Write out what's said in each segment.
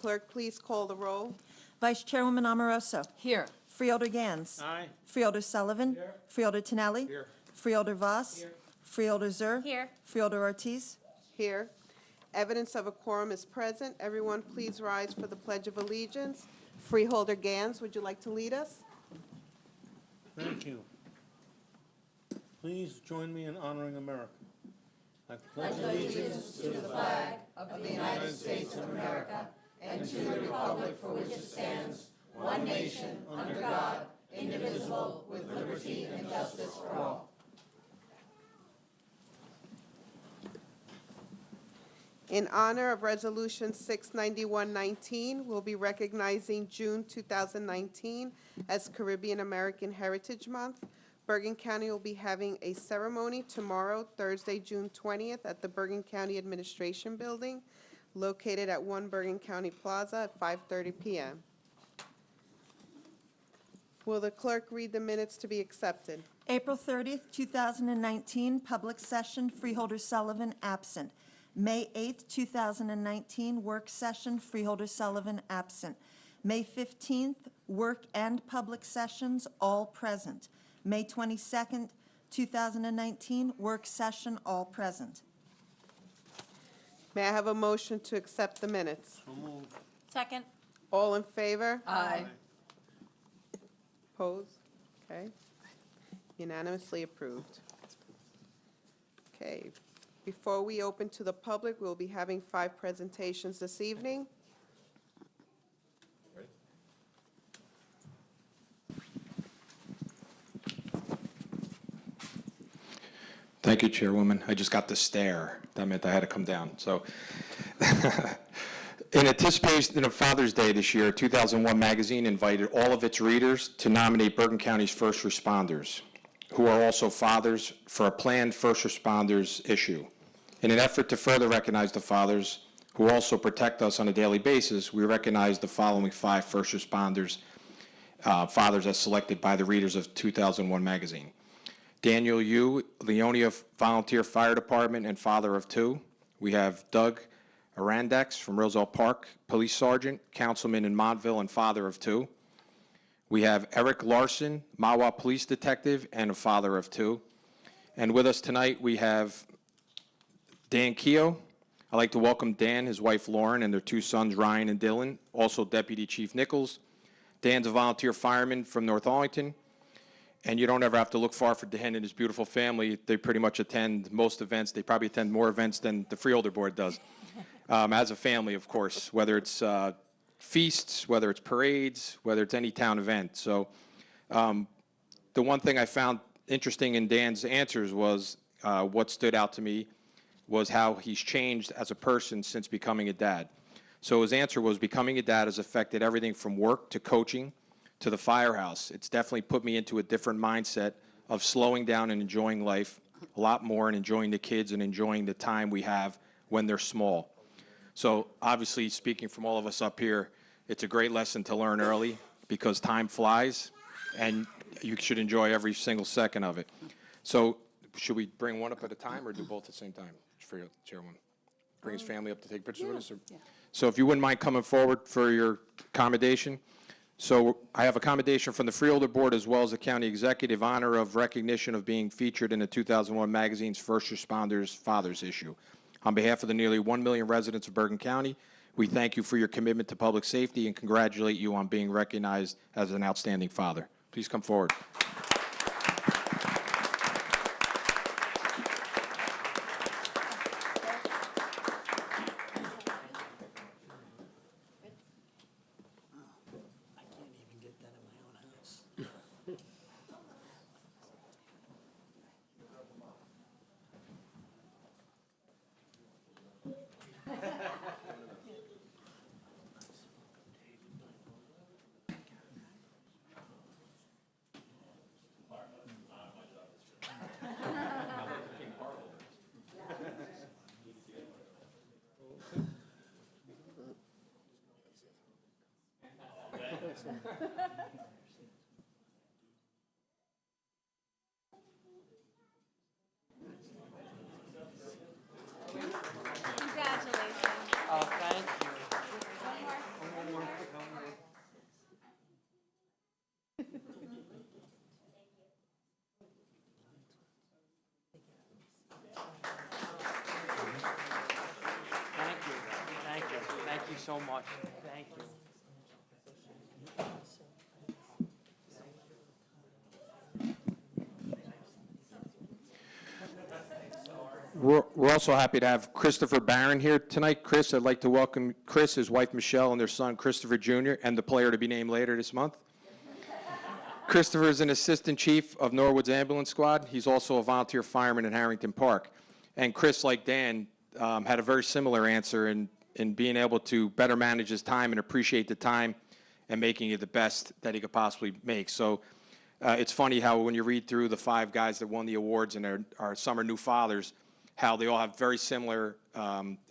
clerk please call the roll? Vice Chairwoman Amoroso. Here. Freeholder Gans. Aye. Freeholder Sullivan. Here. Freeholder Tinelli. Here. Freeholder Voss. Here. Freeholder Zur. Here. Freeholder Ortiz. Here. Evidence of a quorum is present. Everyone please rise for the Pledge of Allegiance. Freeholder Gans, would you like to lead us? Thank you. Please join me in honoring America. I pledge allegiance to the flag of the United States of America and to the republic for which it stands, one nation, under God, indivisible, with liberty and justice for all. In honor of Resolution 69119, we'll be recognizing June 2019 as Caribbean American Heritage Month. Bergen County will be having a ceremony tomorrow, Thursday, June 20th, at the Bergen County Administration Building, located at 1 Bergen County Plaza at 5:30 p.m. Will the clerk read the minutes to be accepted? April 30th, 2019, public session, Freeholder Sullivan absent. May 8th, 2019, work session, Freeholder Sullivan absent. May 15th, work and public sessions, all present. May 22nd, 2019, work session, all present. May I have a motion to accept the minutes? So moved. Second. All in favor? Aye. Opposed? Okay. Unanimously approved. Okay. Before we open to the public, we'll be having 5 presentations this evening. Thank you, Chairwoman. I just got the stare. That meant I had to come down. So, in anticipation of Father's Day this year, 2001 magazine invited all of its readers to nominate Bergen County's first responders, who are also fathers, for a planned first responders issue. In an effort to further recognize the fathers who also protect us on a daily basis, we recognize the following 5 first responders, fathers as selected by the readers of 2001 magazine. Daniel Yu, Leonia Volunteer Fire Department and father of 2. We have Doug Arandex from Roselle Park, Police Sergeant, Councilman in Montville and father of 2. We have Eric Larson, Mawa Police Detective and a father of 2. And with us tonight we have Dan Keogh. I'd like to welcome Dan, his wife Lauren, and their 2 sons Ryan and Dylan, also Deputy Chief Nichols. Dan's a volunteer fireman from North Arlington. And you don't ever have to look far for Dan and his beautiful family. They pretty much attend most events. They probably attend more events than the Freeholder Board does. As a family, of course, whether it's feasts, whether it's parades, whether it's any town event. So the one thing I found interesting in Dan's answers was what stood out to me was how he's changed as a person since becoming a dad. So his answer was becoming a dad has affected everything from work to coaching to the firehouse. It's definitely put me into a different mindset of slowing down and enjoying life a lot more and enjoying the kids and enjoying the time we have when they're small. So obviously, speaking from all of us up here, it's a great lesson to learn early because time flies and you should enjoy every single second of it. So should we bring one up at a time or do both at the same time? For you, Chairwoman. Bring his family up to take pictures with us? Or? Yeah. So if you wouldn't mind coming forward for your accommodation. So I have accommodation from the Freeholder Board as well as the County Executive, honor of recognition of being featured in the 2001 magazine's First Responders Fathers issue. On behalf of the nearly 1 million residents of Bergen County, we thank you for your commitment to public safety and congratulate you on being recognized as an outstanding father. Please come forward. Congratulations. Oh, thank you. you so much. Thank you. We're also happy to have Christopher Barron here tonight. Chris, I'd like to welcome Chris, his wife Michelle, and their son Christopher Jr., and the player to be named later this month. Christopher is an assistant chief of Norwood's ambulance squad. He's also a volunteer fireman in Harrington Park. And Chris, like Dan, had a very similar answer in being able to better manage his time and appreciate the time and making it the best that he could possibly make. So it's funny how when you read through the 5 guys that won the awards and some are new fathers, how they all have very similar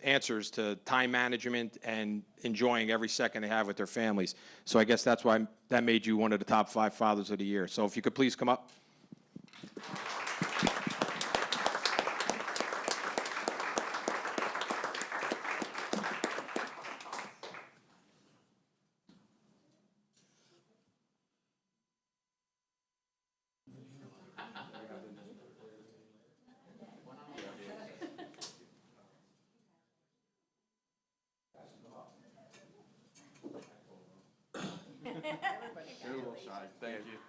answers to time management and enjoying every second they have with their families. So I guess that's why that made you one of the top 5 fathers of the year. So if you could please come up. You're a little shy. Thank you.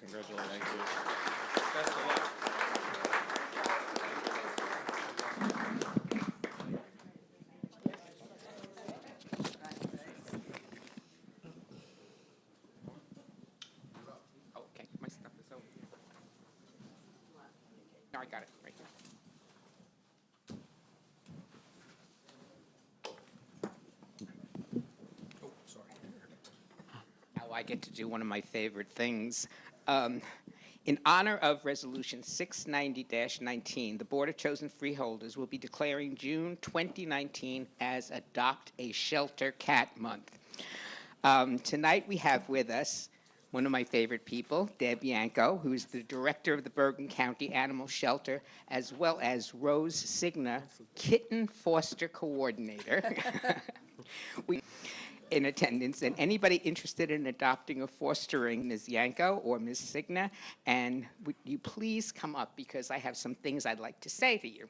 Congratulations. Thank you. Best of luck. Okay, my stuff is over here. No, I got it right here. Oh, sorry. Now I get to do one of my favorite things. In honor of Resolution 690-19, the Board of Chosen Freeholders will be declaring June 2019 as Adopt a Shelter Cat Month. Tonight we have with us one of my favorite people, Deb Yanko, who's the director of the Bergen County Animal Shelter, as well as Rose Signa, Kitten Foster Coordinator. In attendance, and anybody interested in adopting or fostering Ms. Yanko or Ms. Signa, and would you please come up because I have some things I'd like to say to you.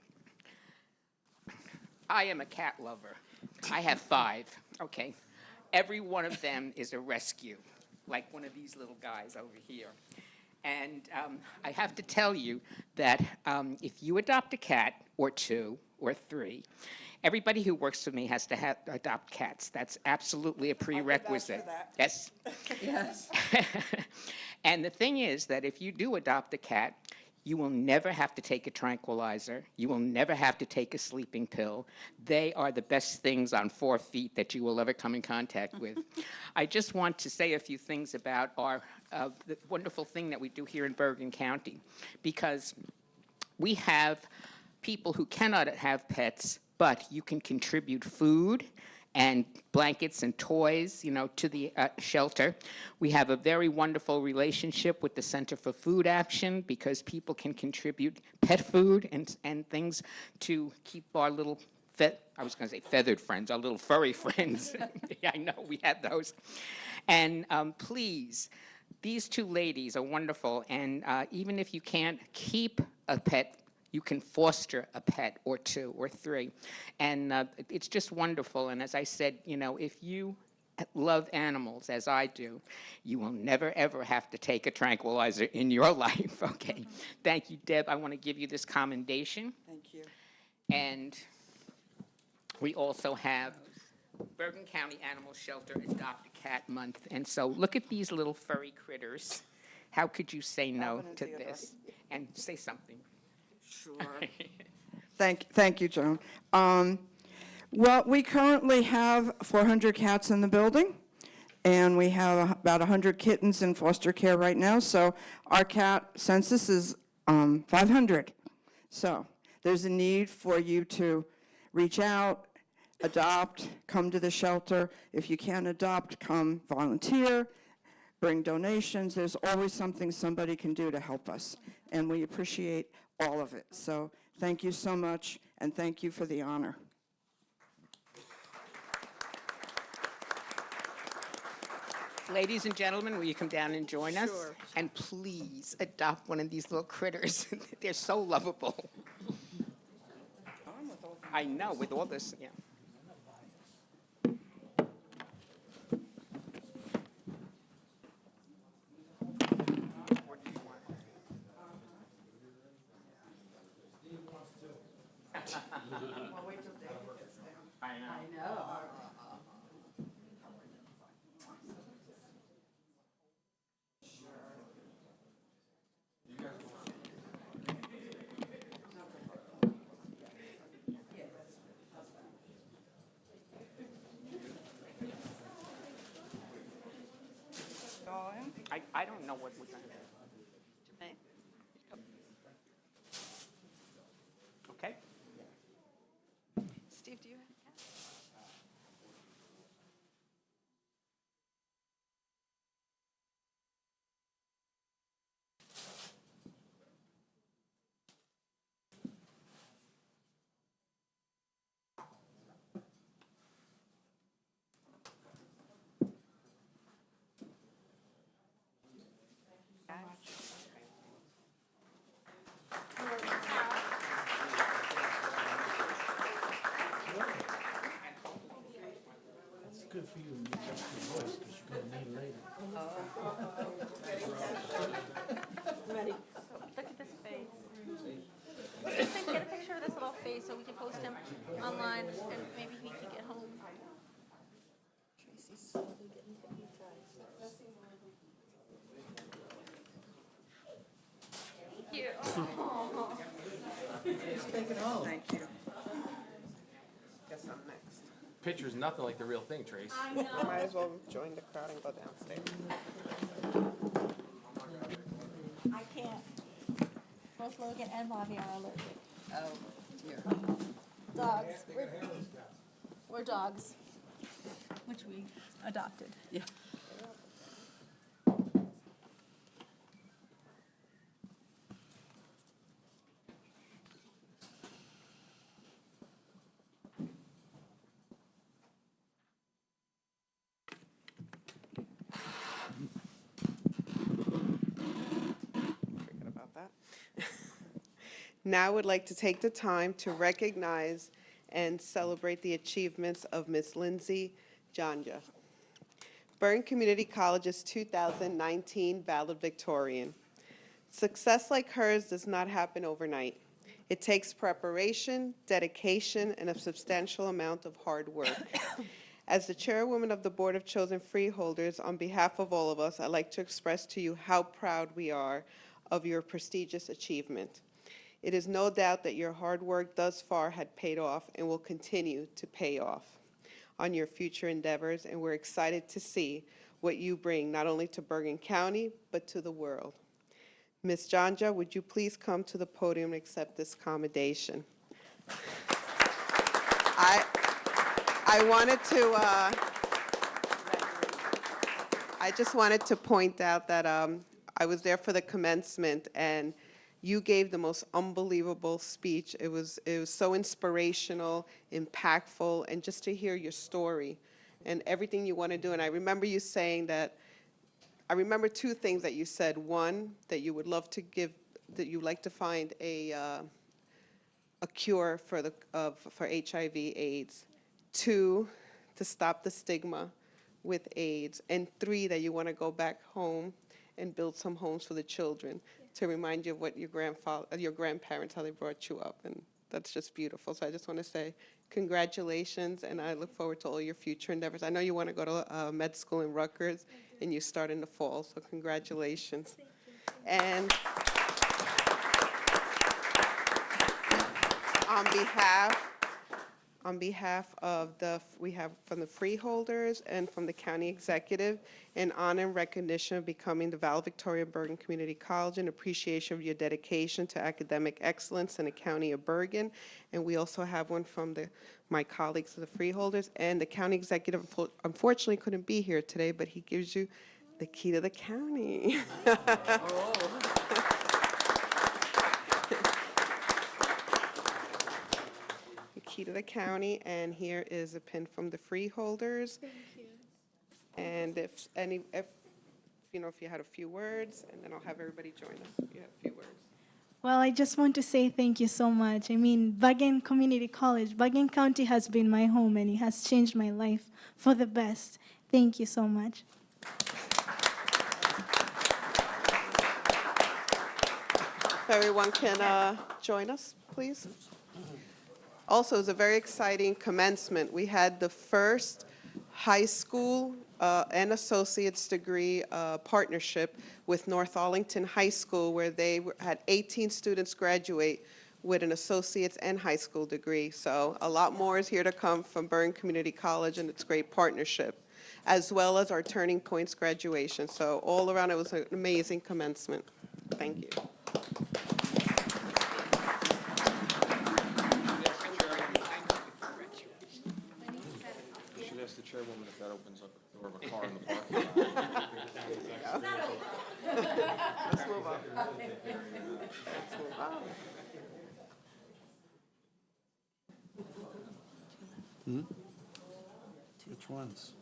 I am a cat lover. I have 5, okay? Every one of them is a rescue, like one of these little guys over here. And I have to tell you that if you adopt a cat, or 2, or 3, everybody who works for me has to adopt cats. That's absolutely a prerequisite. Yes. Yes. And the thing is that if you do adopt a cat, you will never have to take a tranquilizer. You will never have to take a sleeping pill. They are the best things on 4 feet that you will ever come in contact with. I just want to say a few things about the wonderful thing that we do here in Bergen County, because we have people who cannot have pets, but you can contribute food and blankets and toys, to the shelter. We have a very wonderful relationship with the Center for Food Action because people can contribute pet food and things to keep our little, I was going to say feathered friends, our little furry friends. Yeah, I know, we had those. And please, these 2 ladies are wonderful, and even if you can't keep a pet, you can foster a pet or 2 or 3. And it's just wonderful. And as I said, if you love animals, as I do, you will never, ever have to take a tranquilizer in your life, okay? Thank you, Deb. I want to give you this commendation. Thank you. And we also have Bergen County Animal Shelter Adopt a Cat Month. And so look at these little furry critters. How could you say no Alvin and to Theodore. this? And say something. Sure. Thank you, Joan. Well, we currently have 400 cats in the building, and we have about 100 kittens in foster care right now, so our cat census is 500. So there's a need for you to reach out, adopt, come to the shelter. If you can't adopt, come volunteer, bring donations. There's always something somebody can do to help us, and we appreciate all of it. So thank you so much, and thank you for the honor. Ladies and gentlemen, will you come down and join us? Sure. And please adopt one of these little critters. They're so lovable. I know, with all this, yeah. I don't know what we're going to do. Okay? Steve, do you have a cat? It's good for you to use your voice because you're going to need it later. Ready. So look at this face. Get a picture of this little face so we can post him online and maybe he can get home. Tracy's slowly getting hypnotized. Thank you. Thank you. Guess I'm next. Picture's nothing like the real thing, Trace. Might as well join the crowd and go downstairs. I can't. Both Logan and Bobby are allergic. Oh, dear. Dogs. We're dogs, which we adopted. Yeah. Forget about that. Now I would like to take the time to recognize and celebrate the achievements of Ms. Lindsay Janja, Bergen Community College's 2019 valedictorian. Success like hers does not happen overnight. It takes preparation, dedication, and a substantial amount of hard work. As the chairwoman of the Board of Chosen Freeholders, on behalf of all of us, I'd like to express to you how proud we are of your prestigious achievement. It is no doubt that your hard work thus far had paid off and will continue to pay off on your future endeavors, and we're excited to see what you bring not only to Bergen County, but to the world. Ms. Janja, would you please come to the podium and accept this commendation? I wanted to, I just wanted to point out that I was there for the commencement, and you gave the most unbelievable speech. It was so inspirational, impactful, and just to hear your story and everything you want to do. And I remember you saying that, I remember two things that you said. One, that you would love to give, that you'd like to find a cure for HIV/AIDS. Two, to stop the stigma with AIDS. And three, that you want to go back home and build some homes for the children, to remind you of what your grandparents, how they brought you up. And that's just beautiful. So I just want to say congratulations, and I look forward to all your future endeavors. I know you want to go to med school in Rutgers, and you start in the fall, so congratulations. And on behalf On behalf of we have from the Freeholders and from the County Executive, in honor and recognition of becoming the Valedictorian of Bergen Community College, and appreciation of your dedication to academic excellence in the County of Bergen. And we also have one from my colleagues of the Freeholders. And the County Executive unfortunately couldn't be here today, but he gives you the key to the county. The key to the county, and here is a pin from the Freeholders. Thank you. And if you had a few words, and then I'll have everybody join us. If you have a few words. Well, I just want to say thank you so much. I mean, Bergen Community College, Bergen County has been my home, and it has changed my life for the best. Thank you so much. If everyone can join us, please. Also, it was a very exciting commencement. We had the first high school and associate's degree partnership with North Arlington High School, where they had 18 students graduate with an associate's and high school degree. So a lot more is here to come from Bergen Community College and its great partnership, as well as our Turning Points graduation. So all around, it was an amazing commencement. Thank you. Ask the chairwoman if that opens up the door of a car in the parking lot. Let's move on. Let's move on. Which ones?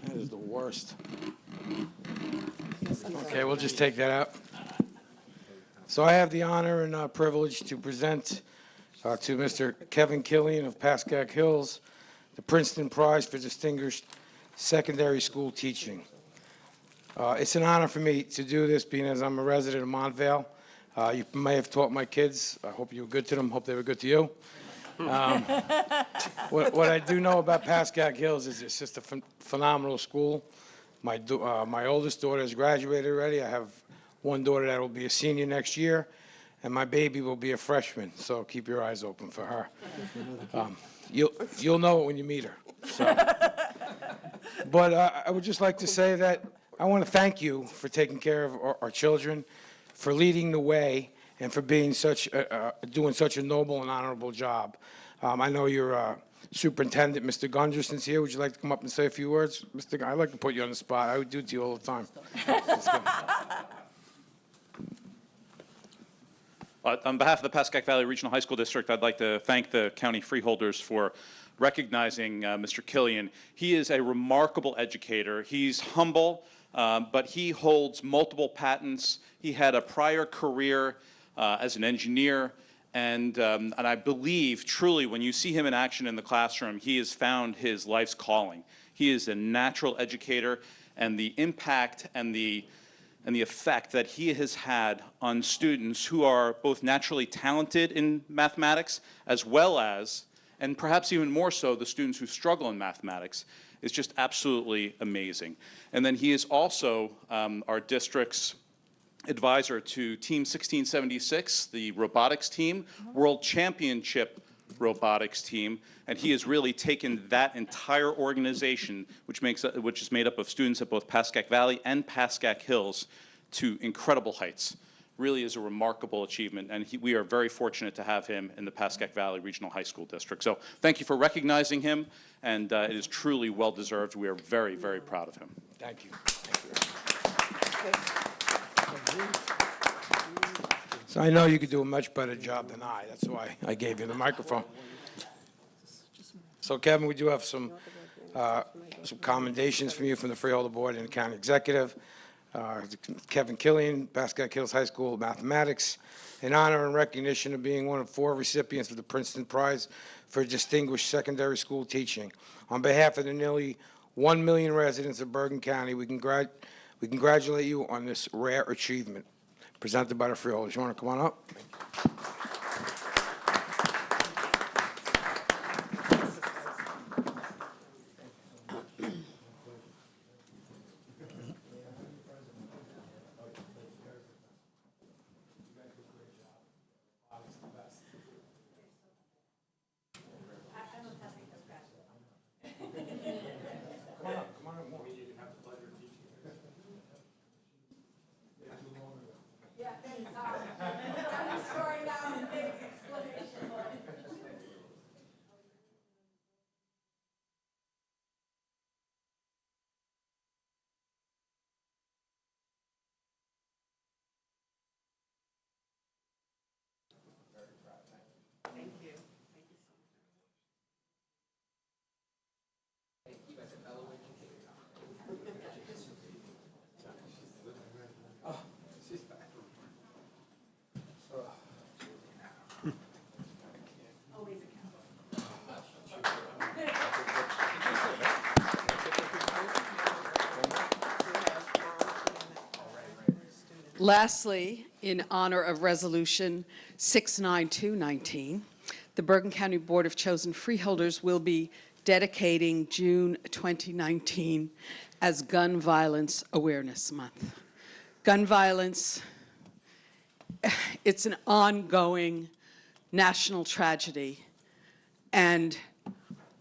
That is the worst. Okay, we'll just take that out. So I have the honor and privilege to present to Mr. Kevin Killian of Pascack Hills the Princeton Prize for Distinguished Secondary School Teaching. It's an honor for me to do this, being as I'm a resident of Montvale. You may have taught my kids. I hope you were good to them. Hope they were good to you. What I do know about Pascack Hills is it's just a phenomenal school. My oldest daughter has graduated already. I have one daughter that will be a senior next year, and my baby will be a freshman, so keep your eyes open for her. You'll know it when you meet her. So. But I would just like to say that I want to thank you for taking care of our children, for leading the way, and for being doing such a noble and honorable job. I know your superintendent, Mr. Gunderson's here. Would you like to come up and say a few words? I'd like to put you on the spot. I would do it to you all the time. On behalf of the Pascack Valley Regional High School District, I'd like to thank the county freeholders for recognizing Mr. Killian. He is a remarkable educator. He's humble, but he holds multiple patents. He had a prior career as an engineer, and I believe truly when you see him in action in the classroom, he has found his life's calling. He is a natural educator, and the impact and the effect that he has had on students who are both naturally talented in mathematics as well as, and perhaps even more so, the students who struggle in mathematics is just absolutely amazing. And then he is also our district's advisor to Team 1676, the robotics team, World Championship robotics team, and he has really taken that entire organization, which is made up of students at both Pascack Valley and Pascack Hills, to incredible heights. Really is a remarkable achievement, and we are very fortunate to have him in the Pascack Valley Regional High School District. So thank you for recognizing him, and it is truly well-deserved. We are very, very proud of him. Thank you. So I know you could do a much better job than I. That's why I gave you the microphone. So Kevin, we do have some commendations from you from the Freeholder Board and the County Executive. Kevin Killian, Pascack Hills High School Mathematics, in honor and recognition of being one of 4 recipients of the Princeton Prize for Distinguished Secondary School Teaching. On behalf of the nearly 1 million residents of Bergen County, we congratulate you on this rare achievement. Presented by the Freeholders. You want to come on up? Lastly, in honor of Resolution 69219, the Bergen County Board of Chosen Freeholders will be dedicating June 2019 as Gun Violence Awareness Month. Gun violence, it's an ongoing national tragedy, and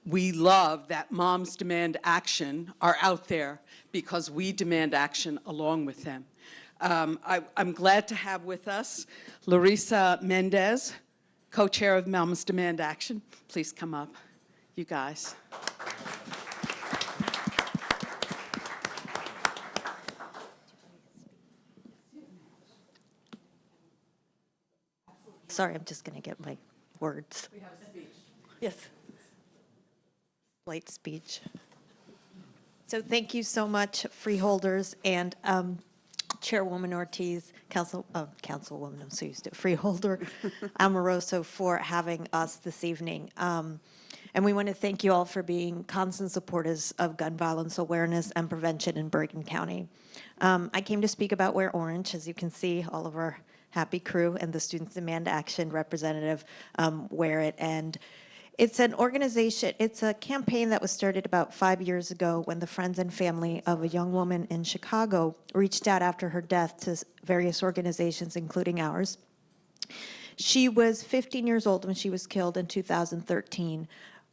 we love that Moms Demand Action are out there because we demand action along with them. I'm glad to have with us Larissa Mendez, co-chair of Moms Demand Action. Please come up, you guys. Sorry, I'm just going to get my words. We have a speech. Yes. Light speech. So thank you so much, Freeholders, and Chairwoman Ortiz, Councilwoman, I'm so used to it, Freeholder Amoroso, for having us this evening. And we want to thank you all for being constant supporters of gun violence awareness and prevention in Bergen County. I came to speak about Wear Orange. As you can see, all of our happy crew and the Students Demand Action representative wear it. And it's an organization, it's a campaign that was started about 5 years ago when the friends and family of a young woman in Chicago reached out after her death to various organizations, including ours. She was 15 years old when she was killed in 2013,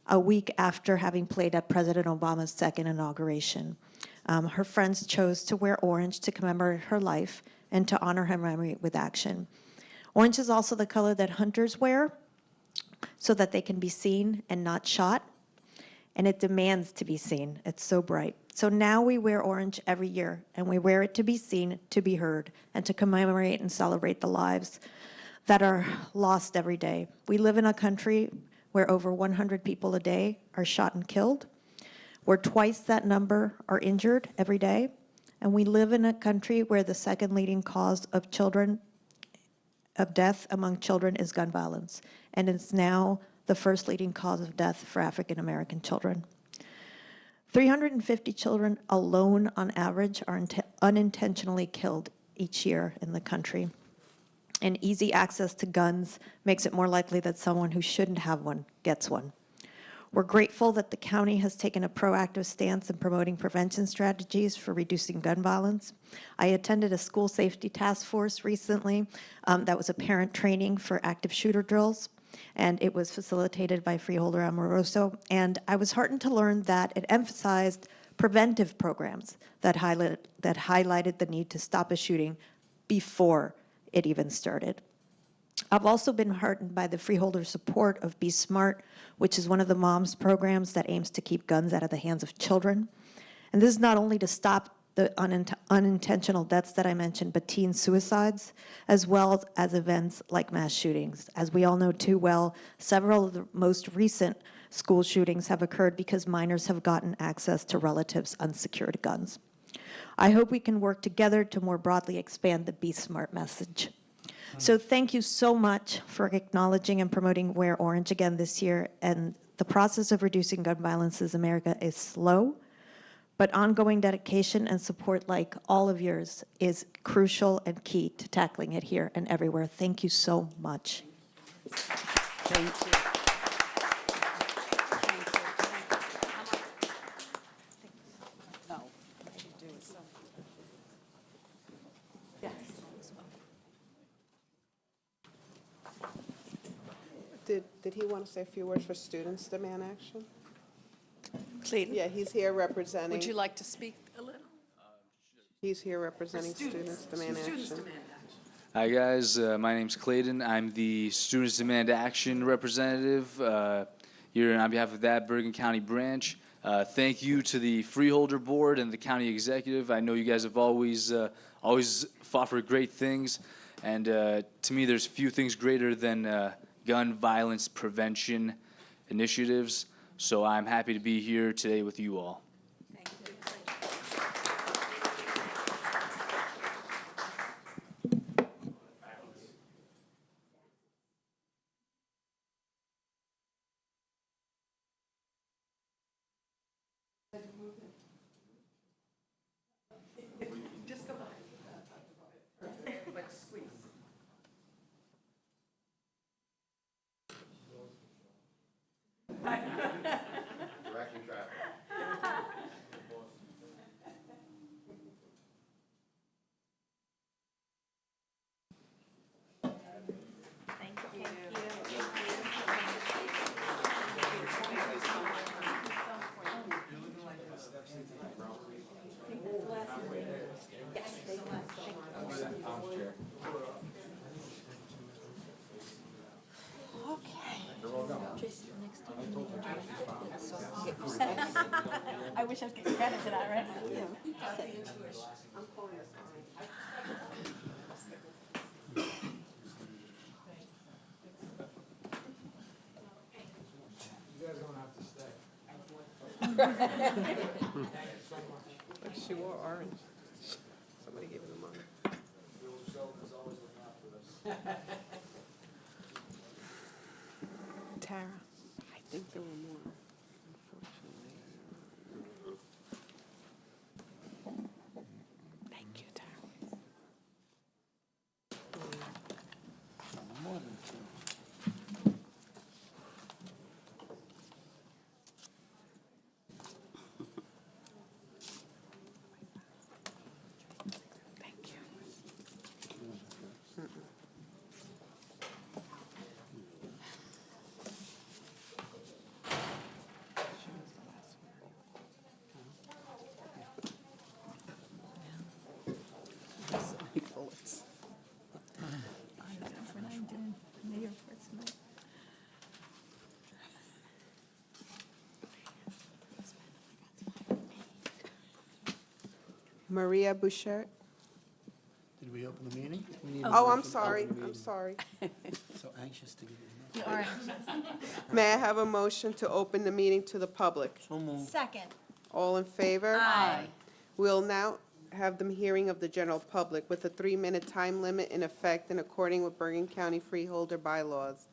a week after having played at President Obama's second inauguration. Her friends chose to wear orange to commemorate her life and to honor her memory with action. Orange is also the color that hunters wear, so that they can be seen and not shot, and it demands to be seen. It's so bright. So now we wear orange every year, and we wear it to be seen, to be heard, and to commemorate and celebrate the lives that are lost every day. We live in a country where over 100 people a day are shot and killed, where twice that number are injured every day, and we live in a country where the second leading cause of death among children is gun violence, and it's now the first leading cause of death for African American children. 350 children alone on average are unintentionally killed each year in the country. And easy access to guns makes it more likely that someone who shouldn't have one gets one. We're grateful that the county has taken a proactive stance in promoting prevention strategies for reducing gun violence. I attended a school safety task force recently that was a parent training for active shooter drills, and it was facilitated by Freeholder Amoroso. And I was heartened to learn that it emphasized preventive programs that highlighted the need to stop a shooting before it even started. I've also been heartened by the Freeholder support of Be Smart, which is one of the MOMS programs that aims to keep guns out of the hands of children. And this is not only to stop the unintentional deaths that I mentioned, but teen suicides, as well as events like mass shootings. As we all know too well, several of the most recent school shootings have occurred because minors have gotten access to relatives' unsecured guns. I hope we can work together to more broadly expand the Be Smart message. So thank you so much for acknowledging and promoting Wear Orange again this year. And the process of reducing gun violence in America is slow, but ongoing dedication and support like all of yours is crucial and key to tackling it here and everywhere. Thank you so much. Thank you. No, I could do it so. Yes. Did he want to say a few words for students demand action? Clayton? Yeah, he's here representing. Would you like to speak a little? He's here representing students demand action. Hi, guys. My name's Clayton. I'm the Students Demand Action representative here on behalf of that Bergen County branch. Thank you to the Freeholder Board and the county executive. I know you guys have always fought for great things, and to me, there's few things greater than gun violence prevention initiatives. So I'm happy to be here today with you all. I wish I was getting credit to that, right? But she wore orange. Somebody gave her the money. Tara, I think there were more, unfortunately. Thank you, Tara. More than two. Thank you. Bullets. Maria Bouchard. Did we open the meeting? We need a Oh, I'm motion to sorry, open the I'm meeting. sorry. So anxious to give you You are anxious. May I have a motion to open the meeting to the public? So moved. Second. All in favor? Aye. We'll now have the hearing of the general public with a 3-minute time limit in effect and according with Bergen County Freeholder bylaws.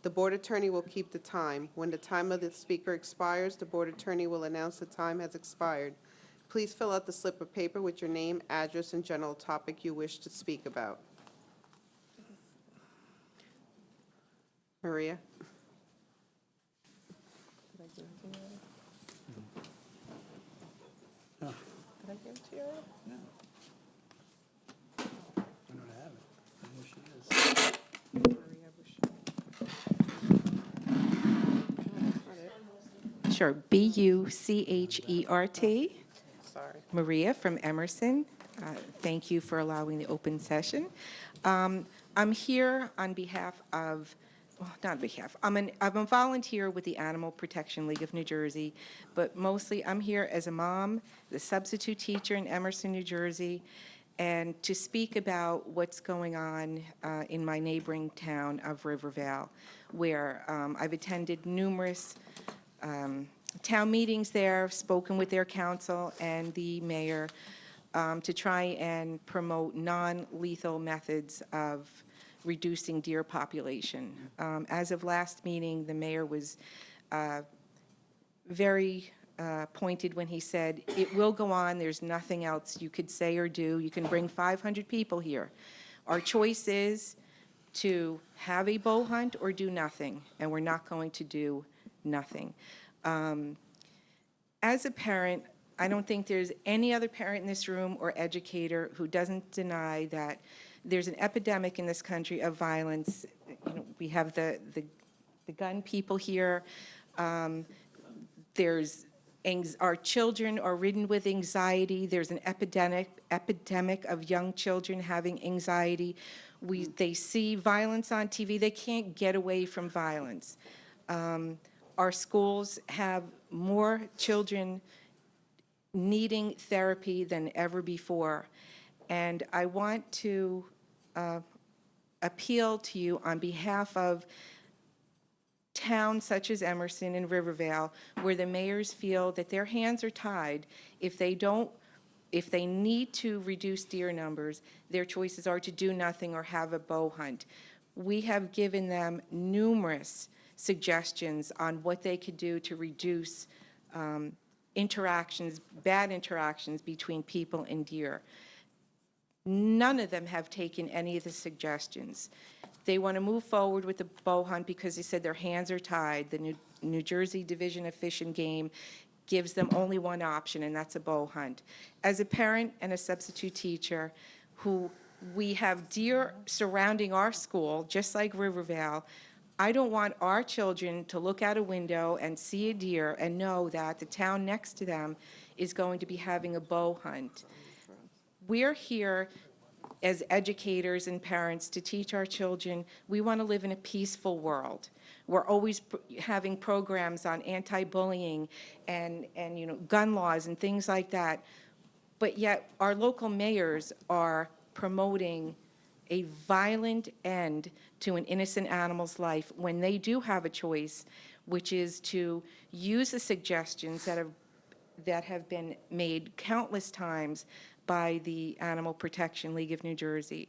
The board attorney will keep the time. When the time of the speaker expires, the board attorney will announce the time has expired. Please fill out the slip of paper with your name, address, and general topic you wish to speak about. Maria? Did I give it to you already? No. Did I give it to you already? No. I don't have it. I know she is. Maria Bouchard. Sure, Buchert, Sorry. Maria from Emerson. Thank you for allowing the open session. I'm here on behalf of, well, not on behalf, I'm a volunteer with the Animal Protection League of New Jersey, but mostly I'm here as a mom, the substitute teacher in Emerson, New Jersey, and to speak about what's going on in my neighboring town of Rivervale, where I've attended numerous town meetings there, spoken with their council and the mayor to try and promote non-lethal methods of reducing deer population. As of last meeting, the mayor was very pointed when he said, it will go on, there's nothing else you could say or do. You can bring 500 people here. Our choice is to have a bow hunt or do nothing, and we're not going to do nothing. As a parent, I don't think there's any other parent in this room or educator who doesn't deny that there's an epidemic in this country of violence. You know, we have the gun people here. Our children are ridden with anxiety. There's an epidemic of young children having anxiety. They see violence on TV. They can't get away from violence. Our schools have more children needing therapy than ever before. And I want to appeal to you on behalf of towns such as Emerson and Rivervale, where the mayors feel that their hands are tied. If they need to reduce deer numbers, their choices are to do nothing or have a bow hunt. We have given them numerous suggestions on what they could do to reduce bad interactions between people and deer. None of them have taken any of the suggestions. They want to move forward with the bow hunt because they said their hands are tied. The New Jersey Division of Fish and Game gives them only one option, and that's a bow hunt. As a parent and a substitute teacher we have deer surrounding our school, just like Rivervale, I don't want our children to look out a window and see a deer and know that the town next to them is going to be having a bow hunt. We're here as educators and parents to teach our children we want to live in a peaceful world. We're always having programs on anti-bullying and gun laws and things like that. But yet our local mayors are promoting a violent end to an innocent animal's life when they do have a choice, which is to use the suggestions that have been made countless times by the Animal Protection League of New Jersey.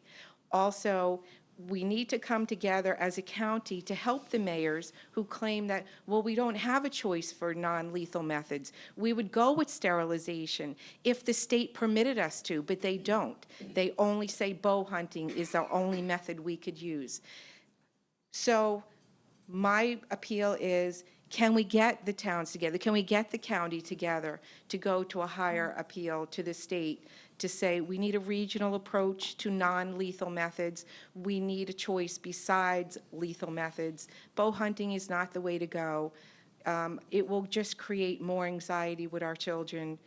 Also, we need to come together as a county to help the mayors who claim that, well, we don't have a choice for non-lethal methods. We would go with sterilization if the state permitted us to, but they don't. They only say bow hunting is our only method we could use. So my appeal is, can we get the towns together? Can we get the county together to go to a higher appeal to the state to say we need a regional approach to non-lethal methods? We need a choice besides lethal methods. Bow hunting is not the way to go. It will just create more anxiety with our children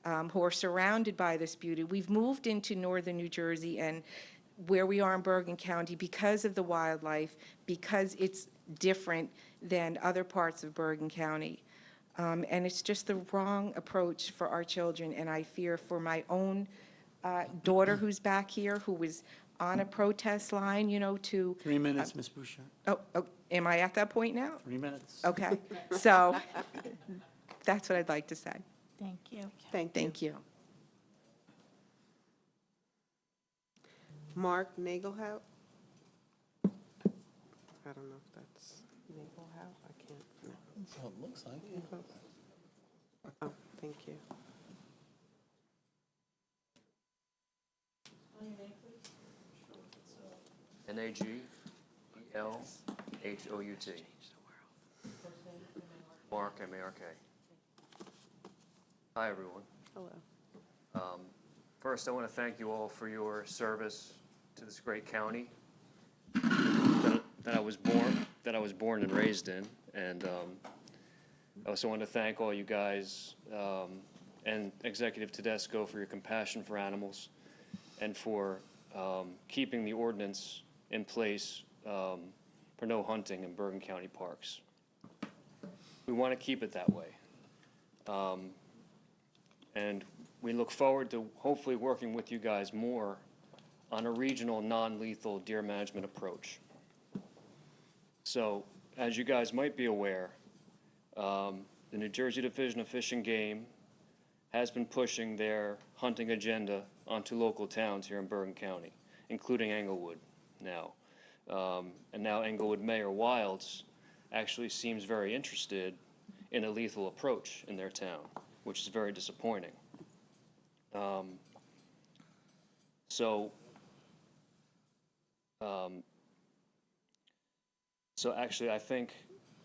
who are surrounded by this beauty. We've moved into northern New Jersey and where we are in Bergen County because of the wildlife, because it's different than other parts of Bergen County. And it's just the wrong approach for our children, and I fear for my own daughter who's back here, who was on a protest line, to... 3 minutes, Ms. Bouchard. Oh, am I at that point now? 3 minutes. Okay, so that's what I'd like to say. Thank you. Thank you. Mark Nagelhout? I don't know if that's Nagelhout, I can't. That's how it looks like. Oh, thank you. Nagelhout. Mark, M-A-R-K. Hi, everyone. Hello. First, I want to thank you all for your service to this great county that I was born and raised in, and I also want to thank all you guys and Executive Tedesco for your compassion for animals and for keeping the ordinance in place for no hunting in Bergen County parks. We want to keep it that way. And we look forward to hopefully working with you guys more on a regional non-lethal deer management approach. So, as you guys might be aware, the New Jersey Division of Fish and Game has been pushing their hunting agenda onto local towns here in Bergen County, including Englewood now. And now Englewood Mayor Wilds actually seems very interested in a lethal approach in their town, which is very disappointing. So actually, I think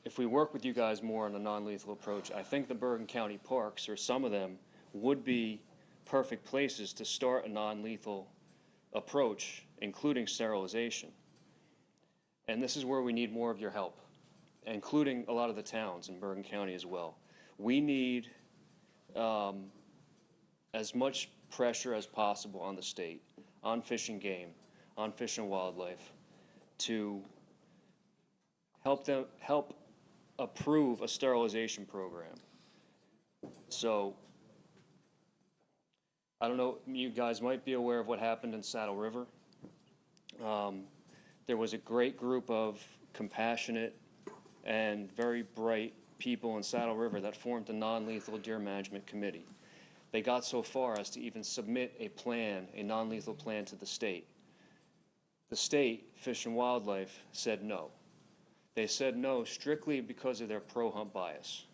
if we work with you guys more on a non-lethal approach, I think the Bergen County parks, or some of them, would be perfect places to start a non-lethal approach, including sterilization. And this is where we need more of your help, including a lot of the towns in Bergen County as well. We need as much pressure as possible on the state, on Fish and Game, on Fish and Wildlife, to help approve a sterilization program. So, I don't know, you guys might be aware of what happened in Saddle River. There was a great group of compassionate and very bright people in Saddle River that formed a non-lethal deer management committee. They got so far as to even submit a plan, a non-lethal plan, to the state. The state, Fish and Wildlife, said no. They said no strictly because of their pro-hunt bias.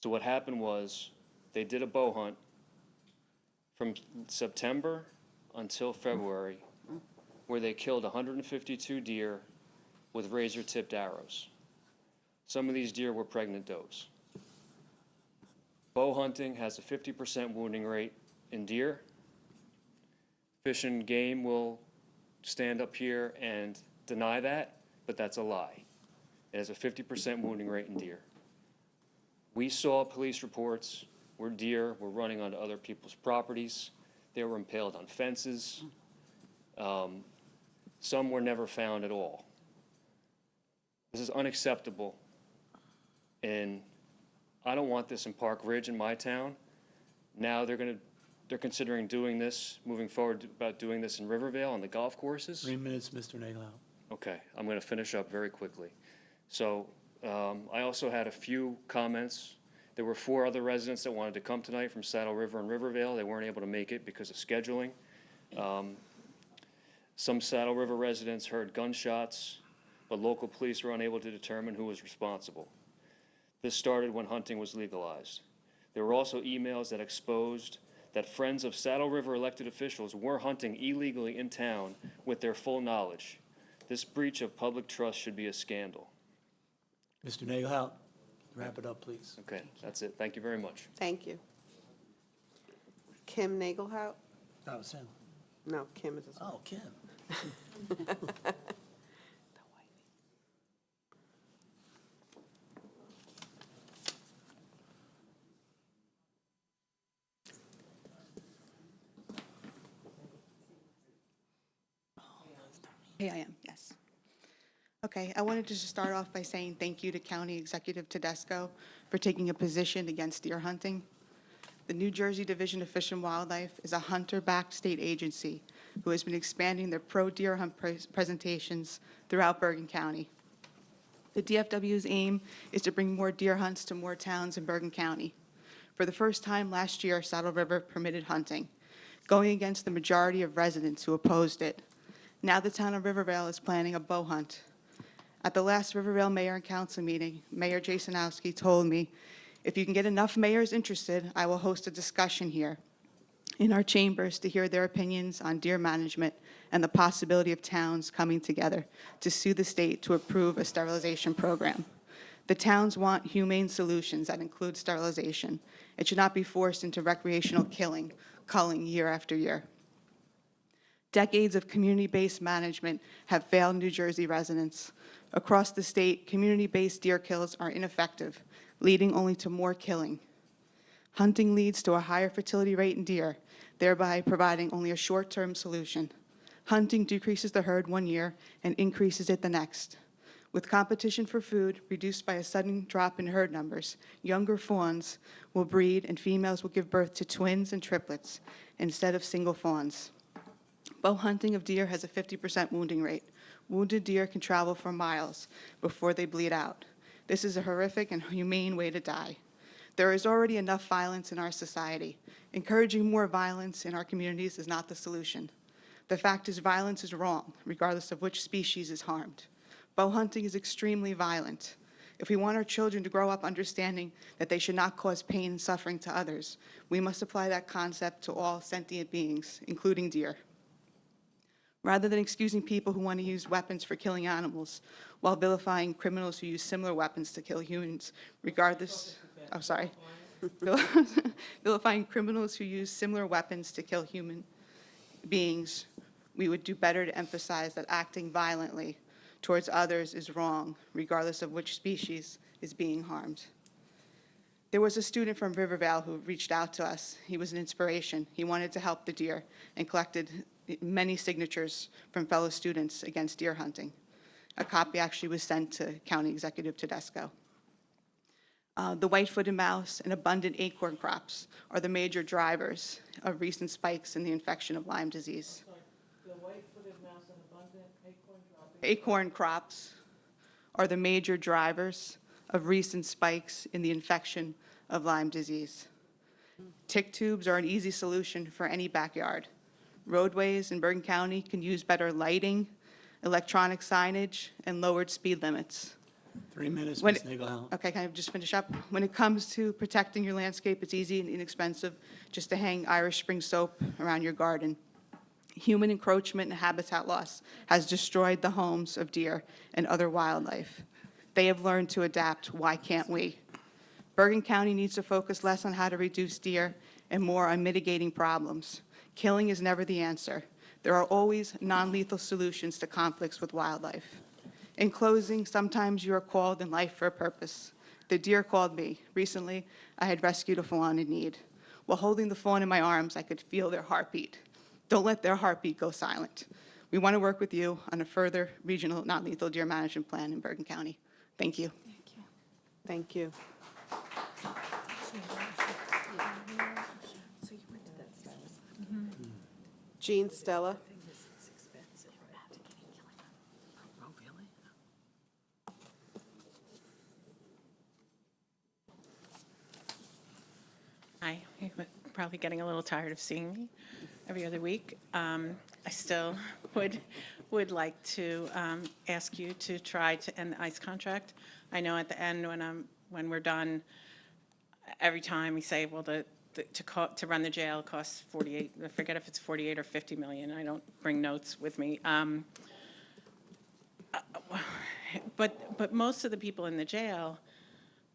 So what happened was they did a bow hunt from September until February, where they killed 152 deer with razor-tipped arrows. Some of these deer were pregnant does. Bow hunting has a 50% wounding rate in deer. Fish and Game will stand up here and deny that, but that's a lie. It has a 50% wounding rate in deer. We saw police reports where deer were running onto other people's properties. They were impaled on fences. Some were never found at all. This is unacceptable. And I don't want this in Park Ridge in my town. Now they're considering doing this, moving forward about doing this in Rivervale on the golf courses. 3 minutes, Mr. Nagelhout. Okay, I'm going to finish up very quickly. So I also had a few comments. There were 4 other residents that wanted to come tonight from Saddle River and Rivervale. They weren't able to make it because of scheduling. Some Saddle River residents heard gunshots, but local police were unable to determine who was responsible. This started when hunting was legalized. There were also emails that exposed that friends of Saddle River elected officials were hunting illegally in town with their full knowledge. This breach of public trust should be a scandal. Mr. Nagelhout, wrap it up, please. Okay, that's it. Thank you very much. Thank you. Kim Nagelhout? That was him. No, Kim is his. Oh, Kim. Hey, I am, yes. Okay, I wanted to just start off by saying thank you to County Executive Tedesco for taking a position against deer hunting. The New Jersey Division of Fish and Wildlife is a hunter-backed state agency who has been expanding their pro-deer hunt presentations throughout Bergen County. The DFW's aim is to bring more deer hunts to more towns in Bergen County. For the first time last year, Saddle River permitted hunting, going against the majority of residents who opposed it. Now the town of Rivervale is planning a bow hunt. At the last Rivervale Mayor and Council meeting, Mayor Jasonowski told me, if you can get enough mayors interested, I will host a discussion here in our chambers to hear their opinions on deer management and the possibility of towns coming together to sue the state to approve a sterilization program. The towns want humane solutions that include sterilization. It should not be forced into recreational culling year after year. Decades of community-based management have failed New Jersey residents. Across the state, community-based deer kills are ineffective, leading only to more killing. Hunting leads to a higher fertility rate in deer, thereby providing only a short-term solution. Hunting decreases the herd one year and increases it the next. With competition for food reduced by a sudden drop in herd numbers, younger fawns will breed and females will give birth to twins and triplets instead of single fawns. Bow hunting of deer has a 50% wounding rate. Wounded deer can travel for miles before they bleed out. This is a horrific and humane way to die. There is already enough violence in our society. Encouraging more violence in our communities is not the solution. The fact is, violence is wrong, regardless of which species is harmed. Bow hunting is extremely violent. If we want our children to grow up understanding that they should not cause pain and suffering to others, we must apply that concept to all sentient beings, including deer. Rather than excusing people who want to use weapons for killing animals while vilifying criminals who use similar weapons to kill humans, vilifying criminals who use similar weapons to kill human beings, we would do better to emphasize that acting violently towards others is wrong, regardless of which species is being harmed. There was a student from Rivervale who reached out to us. He was an inspiration. He wanted to help the deer and collected many signatures from fellow students against deer hunting. A copy actually was sent to County Executive Tedesco. The white-footed mouse and abundant acorn crops are the major drivers of recent spikes in the infection of Lyme disease. The white-footed mouse and abundant Acorn crops are the major drivers of recent spikes in the infection of Lyme disease. Tick tubes are an easy solution for any backyard. Roadways in Bergen County can use better lighting, electronic signage, and lowered speed limits. 3 minutes, When- Ms. Nagelhout. Okay, can I just finish up? When it comes to protecting your landscape, it's easy and inexpensive just to hang Irish Spring soap around your garden. Human encroachment and habitat loss has destroyed the homes of deer and other wildlife. They have learned to adapt. Why can't we? Bergen County needs to focus less on how to reduce deer and more on mitigating problems. Killing is never the answer. There are always non-lethal solutions to conflicts with wildlife. In closing, sometimes you are called in life for a purpose. The deer called me. Recently, I had rescued a fawn in need. While holding the fawn in my arms, I could feel their heartbeat. Don't let their heartbeat go silent. We want to work with you on a further regional non-lethal deer management plan in Bergen County. Thank you. Thank you. Jean Stella. Hi, you're probably getting a little tired of seeing me every other week. I still would like to ask you to try to end the ICE contract. I know at the end when we're done, every time we say, well, to run the jail costs 48. I forget if it's 48 or 50 million. I don't bring notes with me. But most of the people in the jail,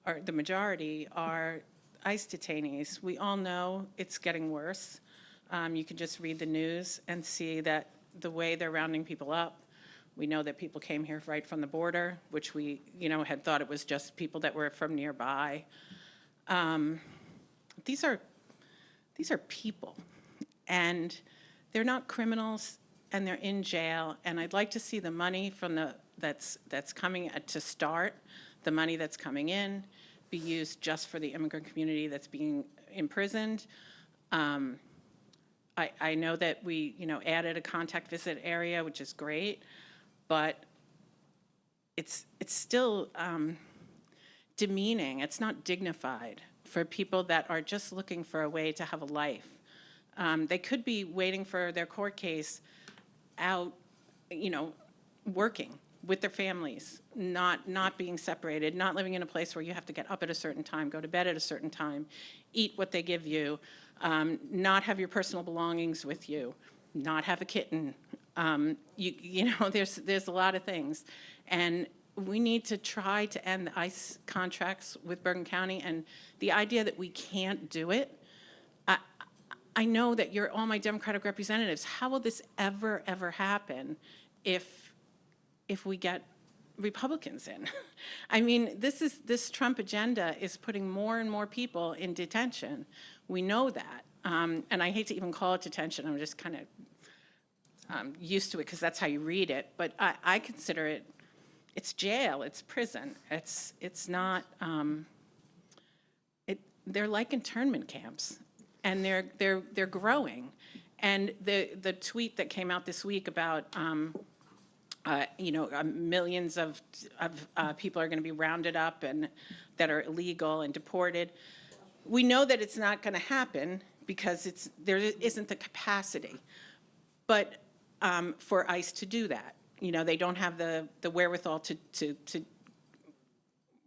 or the majority, are ICE detainees. We all know it's getting worse. You can just read the news and see that the way they're rounding people up. We know that people came here right from the border, which we, had thought it was just people that were from nearby. These are people, and they're not criminals, and they're in jail. And I'd like to see the money from that's coming to start, the money that's coming in, be used just for the immigrant community that's being imprisoned. I know that we, added a contact visit area, which is great, but it's still demeaning. It's not dignified for people that are just looking for a way to have a life. They could be waiting for their court case out, working with their families, not being separated, not living in a place where you have to get up at a certain time, go to bed at a certain time, eat what they give you, not have your personal belongings with you, not have a kitten. There's a lot of things. And we need to try to end the ICE contracts with Bergen County, and the idea that we can't do it, I know that you're all my Democratic representatives. How will this ever happen if we get Republicans in? I mean, this Trump agenda is putting more and more people in detention. We know that. And I hate to even call it detention. I'm just kind of used to it because that's how you read it. But I consider it's jail, it's prison. It's not, they're like internment camps, and they're growing. And the tweet that came out this week about millions of people are going to be rounded up and that are illegal and deported. We know that it's not going to happen because there isn't the capacity, but for ICE to do that, they don't have the wherewithal to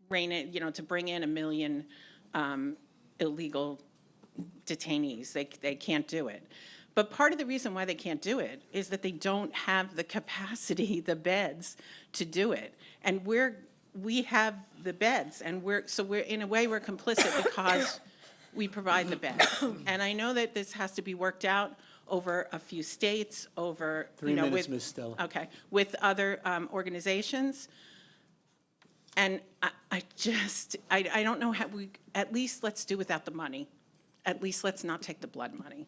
rein it, to bring in 1 million illegal detainees. They can't do it. But part of the reason why they can't do it is that they don't have the capacity, the beds, to do it. And we have the beds, and we're in a way we're complicit because we provide the beds. And I know that this has to be worked out over a few states, over 3 minutes, with Ms. Stella. okay, with other organizations. And I don't know how at least let's do without the money. At least let's not take the blood money.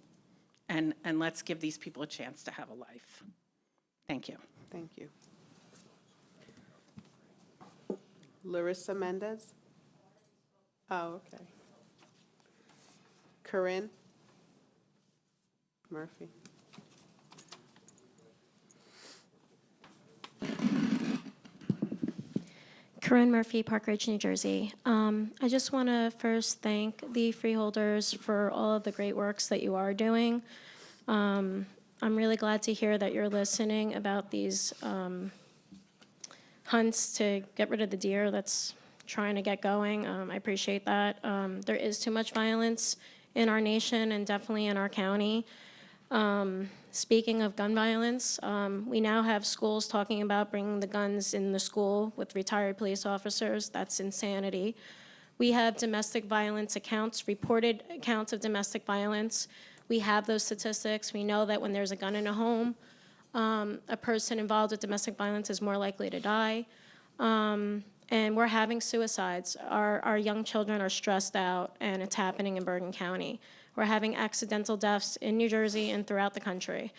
And let's give these people a chance to have a life. Thank you. Thank you. Larissa Mendez? Oh, okay. Corinne Murphy? Corinne Murphy, Park Ridge, New Jersey. I just want to first thank the freeholders for all of the great works that you are doing. I'm really glad to hear that you're listening about these hunts to get rid of the deer that's trying to get going. I appreciate that. There is too much violence in our nation and definitely in our county. Speaking of gun violence, we now have schools talking about bringing the guns in the school with retired police officers. That's insanity. We have domestic violence accounts, reported accounts of domestic violence. We have those statistics. We know that when there's a gun in a home, a person involved with domestic violence is more likely to die. And we're having suicides. Our young children are stressed out, and it's happening in Bergen County. We're having accidental deaths in New Jersey and throughout the country.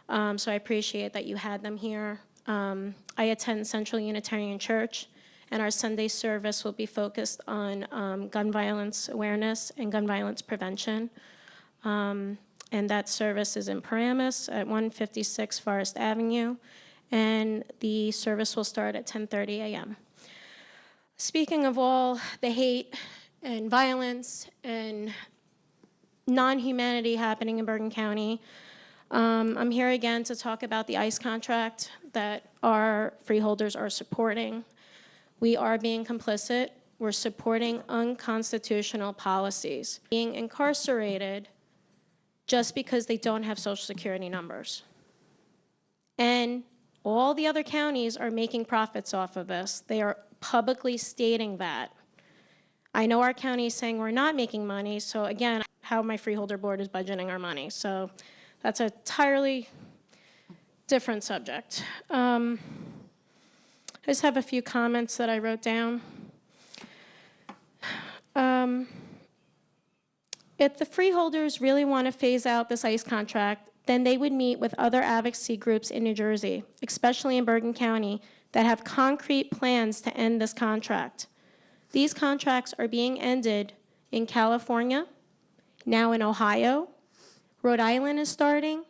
So I appreciate that you had them here. I attend Central Unitarian Church, and our Sunday service will be focused on gun violence awareness and gun violence prevention. And that service is in Paramus at 156 Forest Avenue, and the service will start at 10:30 a.m. Speaking of all the hate and violence and non-humanity happening in Bergen County, I'm here again to talk about the ICE contract that our freeholders are supporting. We are being complicit. We're supporting unconstitutional policies, being incarcerated just because they don't have Social Security numbers. And all the other counties are making profits off of this. They are publicly stating that. I know our county is saying we're not making money, so again, how my freeholder board is budgeting our money. So that's an entirely different subject. I just have a few comments that I wrote down. If the freeholders really want to phase out this ICE contract, then they would meet with other advocacy groups in New Jersey, especially in Bergen County, that have concrete plans to end this contract. These contracts are being ended in California, now in Ohio. Rhode Island is starting.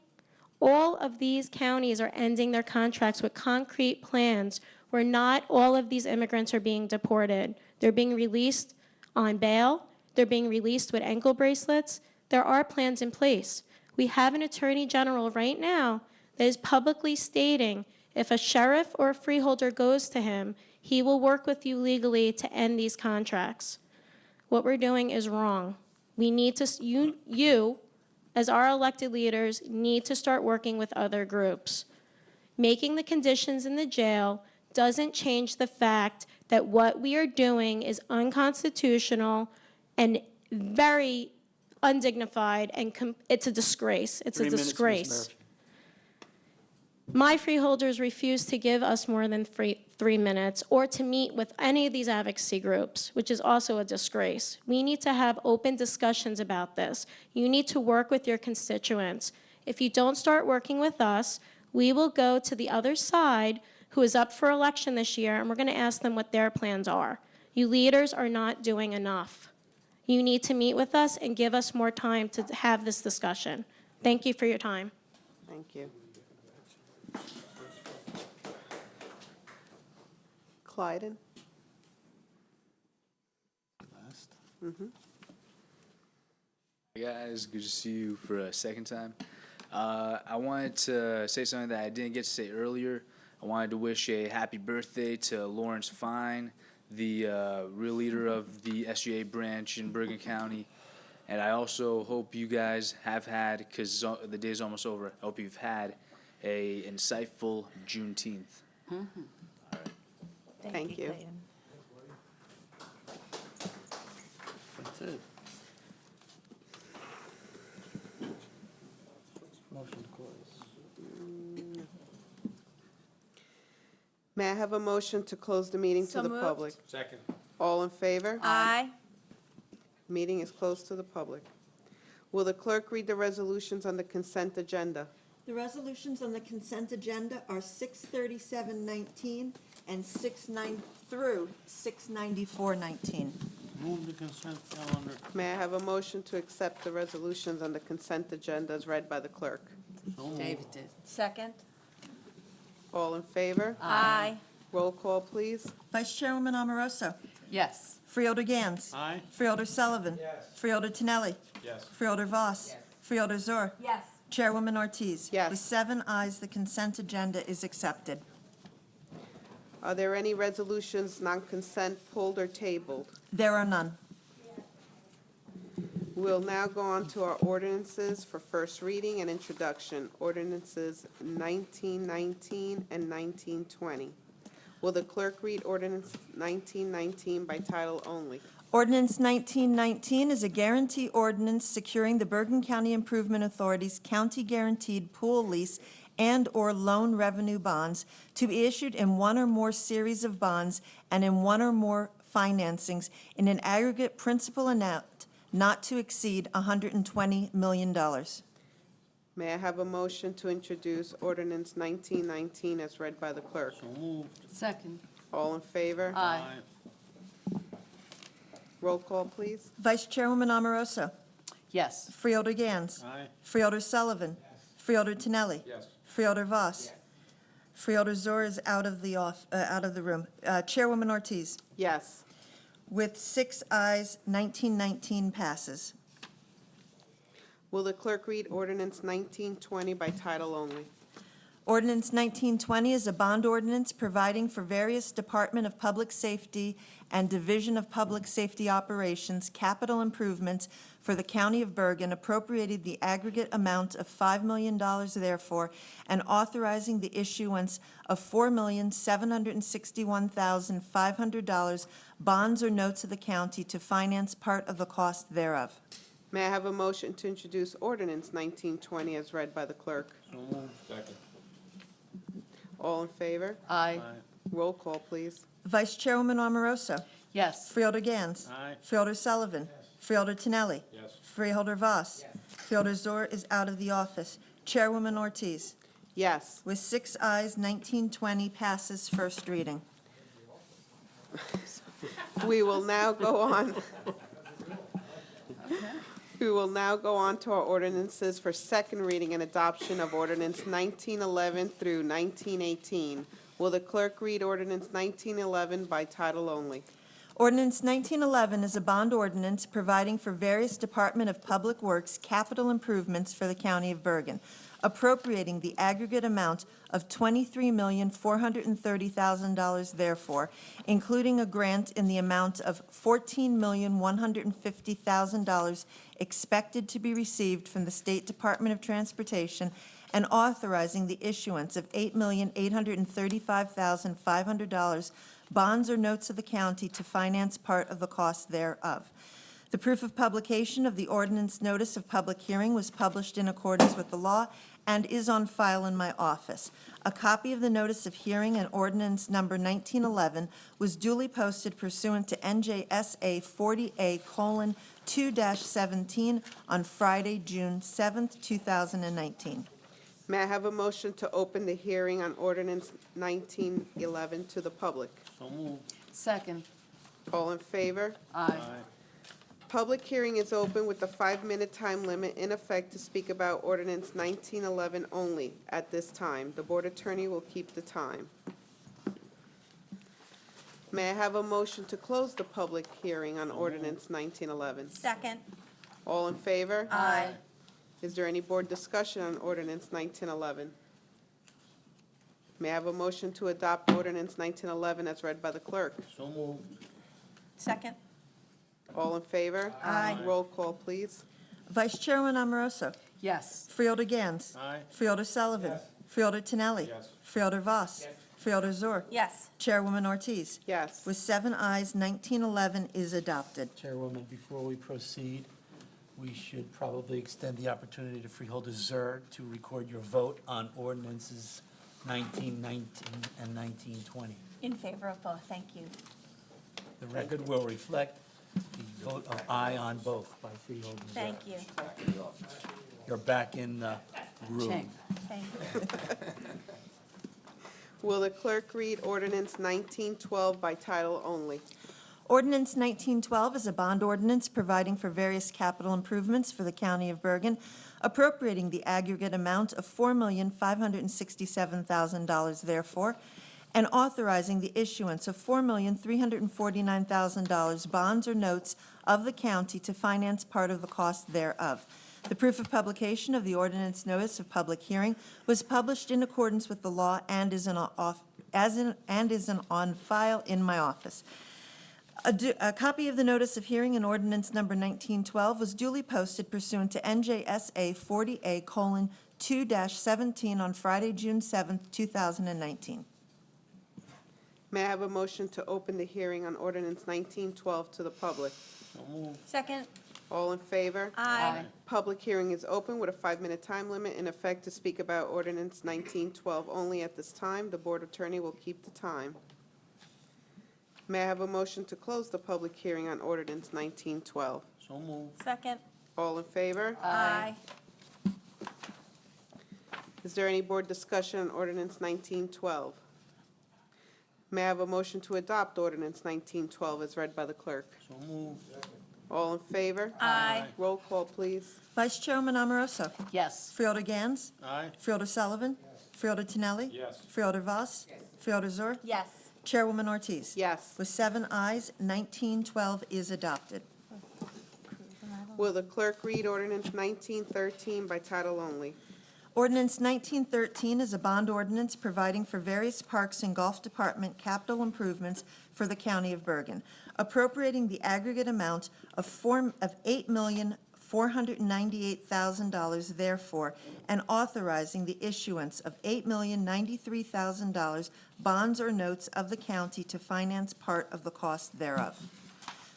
All of these counties are ending their contracts with concrete plans where not all of these immigrants are being deported. They're being released on bail. They're being released with ankle bracelets. There are plans in place. We have an attorney general right now that is publicly stating if a sheriff or a freeholder goes to him, he will work with you legally to end these contracts. What we're doing is wrong. We need to, you as our elected leaders, need to start working with other groups. Making the conditions in the jail doesn't change the fact that what we are doing is unconstitutional and very undignified, and it's a disgrace. It's a disgrace. Ms. Murphy. My freeholders refuse to give us more than 3 minutes or to meet with any of these advocacy groups, which is also a disgrace. We need to have open discussions about this. You need to work with your constituents. If you don't start working with us, we will go to the other side who is up for election this year, and we're going to ask them what their plans are. You leaders are not doing enough. You need to meet with us and give us more time to have this discussion. Thank you for your time. Thank you. Clyden. Hey guys, good to see you for a second time. I wanted to say something that I didn't get to say earlier. I wanted to wish a happy birthday to Lawrence Fine, the real leader of the SGA branch in Bergen County. And I also hope you guys have had, because the day's almost over, I hope you've had a insightful Juneteenth. Thank you. Clayton. That's it. Motion to close. May I have a motion to close the meeting to So the moved. public? Second. All in favor? Aye. Meeting is closed to the public. Will the clerk read the resolutions on the consent agenda? The resolutions on the consent agenda are 63719 and 69 through 69419. Move the consent calendar. May I have a motion to accept the resolutions on the consent agenda as read by the clerk? So moved. David did. Second. All in favor? Aye. Roll call, please. Vice Chairwoman Amoroso. Yes. Freeholder Gans. Aye. Freeholder Sullivan. Yes. Freeholder Tinelli. Yes. Freeholder Voss. Freeholder Zor. Yes. Chairwoman Ortiz. Yes. With 7 ayes, the consent agenda is accepted. Are there any resolutions, non-consent, pulled or tabled? There are none. We'll now go on to our ordinances for first reading and introduction. Ordinances 1919 and 1920. Will the clerk read ordinance 1919 by title only? Ordinance 1919 is a guarantee ordinance securing the Bergen County Improvement Authority's county-guaranteed pool lease and/or loan revenue bonds to be issued in one or more series of bonds and in one or more financings in an aggregate principal amount not to exceed $120 million. May I have a motion to introduce ordinance 1919 as read by the clerk? So moved. Second. All in favor? Aye. Roll call, please. Vice Chairwoman Amoroso. Yes. Freeholder Gans. Aye. Freeholder Sullivan. Freeholder Tinelli. Yes. Freeholder Voss. Freeholder Zor is out of the room. Chairwoman Ortiz. Yes. With 6 ayes, 1919 passes. Will the clerk read ordinance 1920 by title only? Ordinance 1920 is a bond ordinance providing for various Department of Public Safety and Division of Public Safety Operations capital improvements for the County of Bergen, appropriating the aggregate amount of $5 million therefore, and authorizing the issuance of $4,761,500 bonds or notes of the county to finance part of the cost thereof. May I have a motion to introduce ordinance 1920 as read by the clerk? So moved. Second. All in favor? Aye. Roll call, please. Vice Chairwoman Amoroso. Yes. Freeholder Gans. Aye. Freeholder Sullivan. Freeholder Tinelli. Yes. Freeholder Voss. Freeholder Zor is out of the office. Chairwoman Ortiz. Yes. With 6 ayes, 1920 passes first reading. We will now go on. We will now go on to our ordinances for second reading and adoption of ordinance 1911 through 1918. Will the clerk read ordinance 1911 by title only? Ordinance 1911 is a bond ordinance providing for various Department of Public Works capital improvements for the County of Bergen, appropriating the aggregate amount of $23,430,000 therefore, including a grant in the amount of $14,150,000 expected to be received from the State Department of Transportation, and authorizing the issuance of $8,835,500 bonds or notes of the county to finance part of the cost thereof. The proof of publication of the ordinance notice of public hearing was published in accordance with the law and is on file in my office. A copy of the notice of hearing and ordinance number 1911 was duly posted pursuant to NJSA 40A:2-17 on Friday, June 7th, 2019. May I have a motion to open the hearing on ordinance 1911 to the public? So moved. Second. All in favor? Aye. Public hearing is open with a 5-minute time limit in effect to speak about ordinance 1911 only at this time. The board attorney will keep the time. May I have a motion to close the public hearing on ordinance 1911? Second. All in favor? Aye. Is there any board discussion on ordinance 1911? May I have a motion to adopt ordinance 1911 as read by the clerk? So moved. Second. All in favor? Aye. Roll call, please. Vice Chairman Amoroso. Yes. Freeholder Gans. Aye. Freeholder Sullivan. Freeholder Tinelli. Yes. Freeholder Voss. Freeholder Zor. Yes. Chairwoman Ortiz. Yes. With 7 ayes, 1911 is adopted. Chairwoman, before we proceed, we should probably extend the opportunity to Freeholder Zur to record your vote on ordinances 1919 and 1920. In favor of both, thank you. The record will reflect the vote of aye on both by Freeholder Zur. Thank you. You're back in the room. Thank you. Will the clerk read ordinance 1912 by title only? Ordinance 1912 is a bond ordinance providing for various capital improvements for the County of Bergen, appropriating the aggregate amount of $4,567,000 therefore, and authorizing the issuance of $4,349,000 bonds or notes of the county to finance part of the cost thereof. The proof of publication of the ordinance notice of public hearing was published in accordance with the law and is on file in my office. A copy of the notice of hearing in ordinance number 1912 was duly posted pursuant to NJSA 40A:2-17 on Friday, June 7th, 2019. May I have a motion to open the hearing on ordinance 1912 to the public? So moved. Second. All in favor? Aye. Public hearing is open with a 5-minute time limit in effect to speak about ordinance 1912 only at this time. The board attorney will keep the time. May I have a motion to close the public hearing on ordinance 1912? So moved. Second. All in favor? Aye. Is there any board discussion on ordinance 1912? May I have a motion to adopt ordinance 1912 as read by the clerk? So moved. All in favor? Aye. Roll call, please. Vice Chairman Amoroso. Yes. Freeholder Gans. Aye. Freeholder Sullivan. Freeholder Tinelli. Yes. Freeholder Voss. Freeholder Zor. Yes. Chairwoman Ortiz. Yes. With 7 ayes, 1912 is adopted. Will the clerk read ordinance 1913 by title only? Ordinance 1913 is a bond ordinance providing for various parks and golf department capital improvements for the County of Bergen, appropriating the aggregate amount of $8,498,000 therefore, and authorizing the issuance of $8,093,000 bonds or notes of the county to finance part of the cost thereof.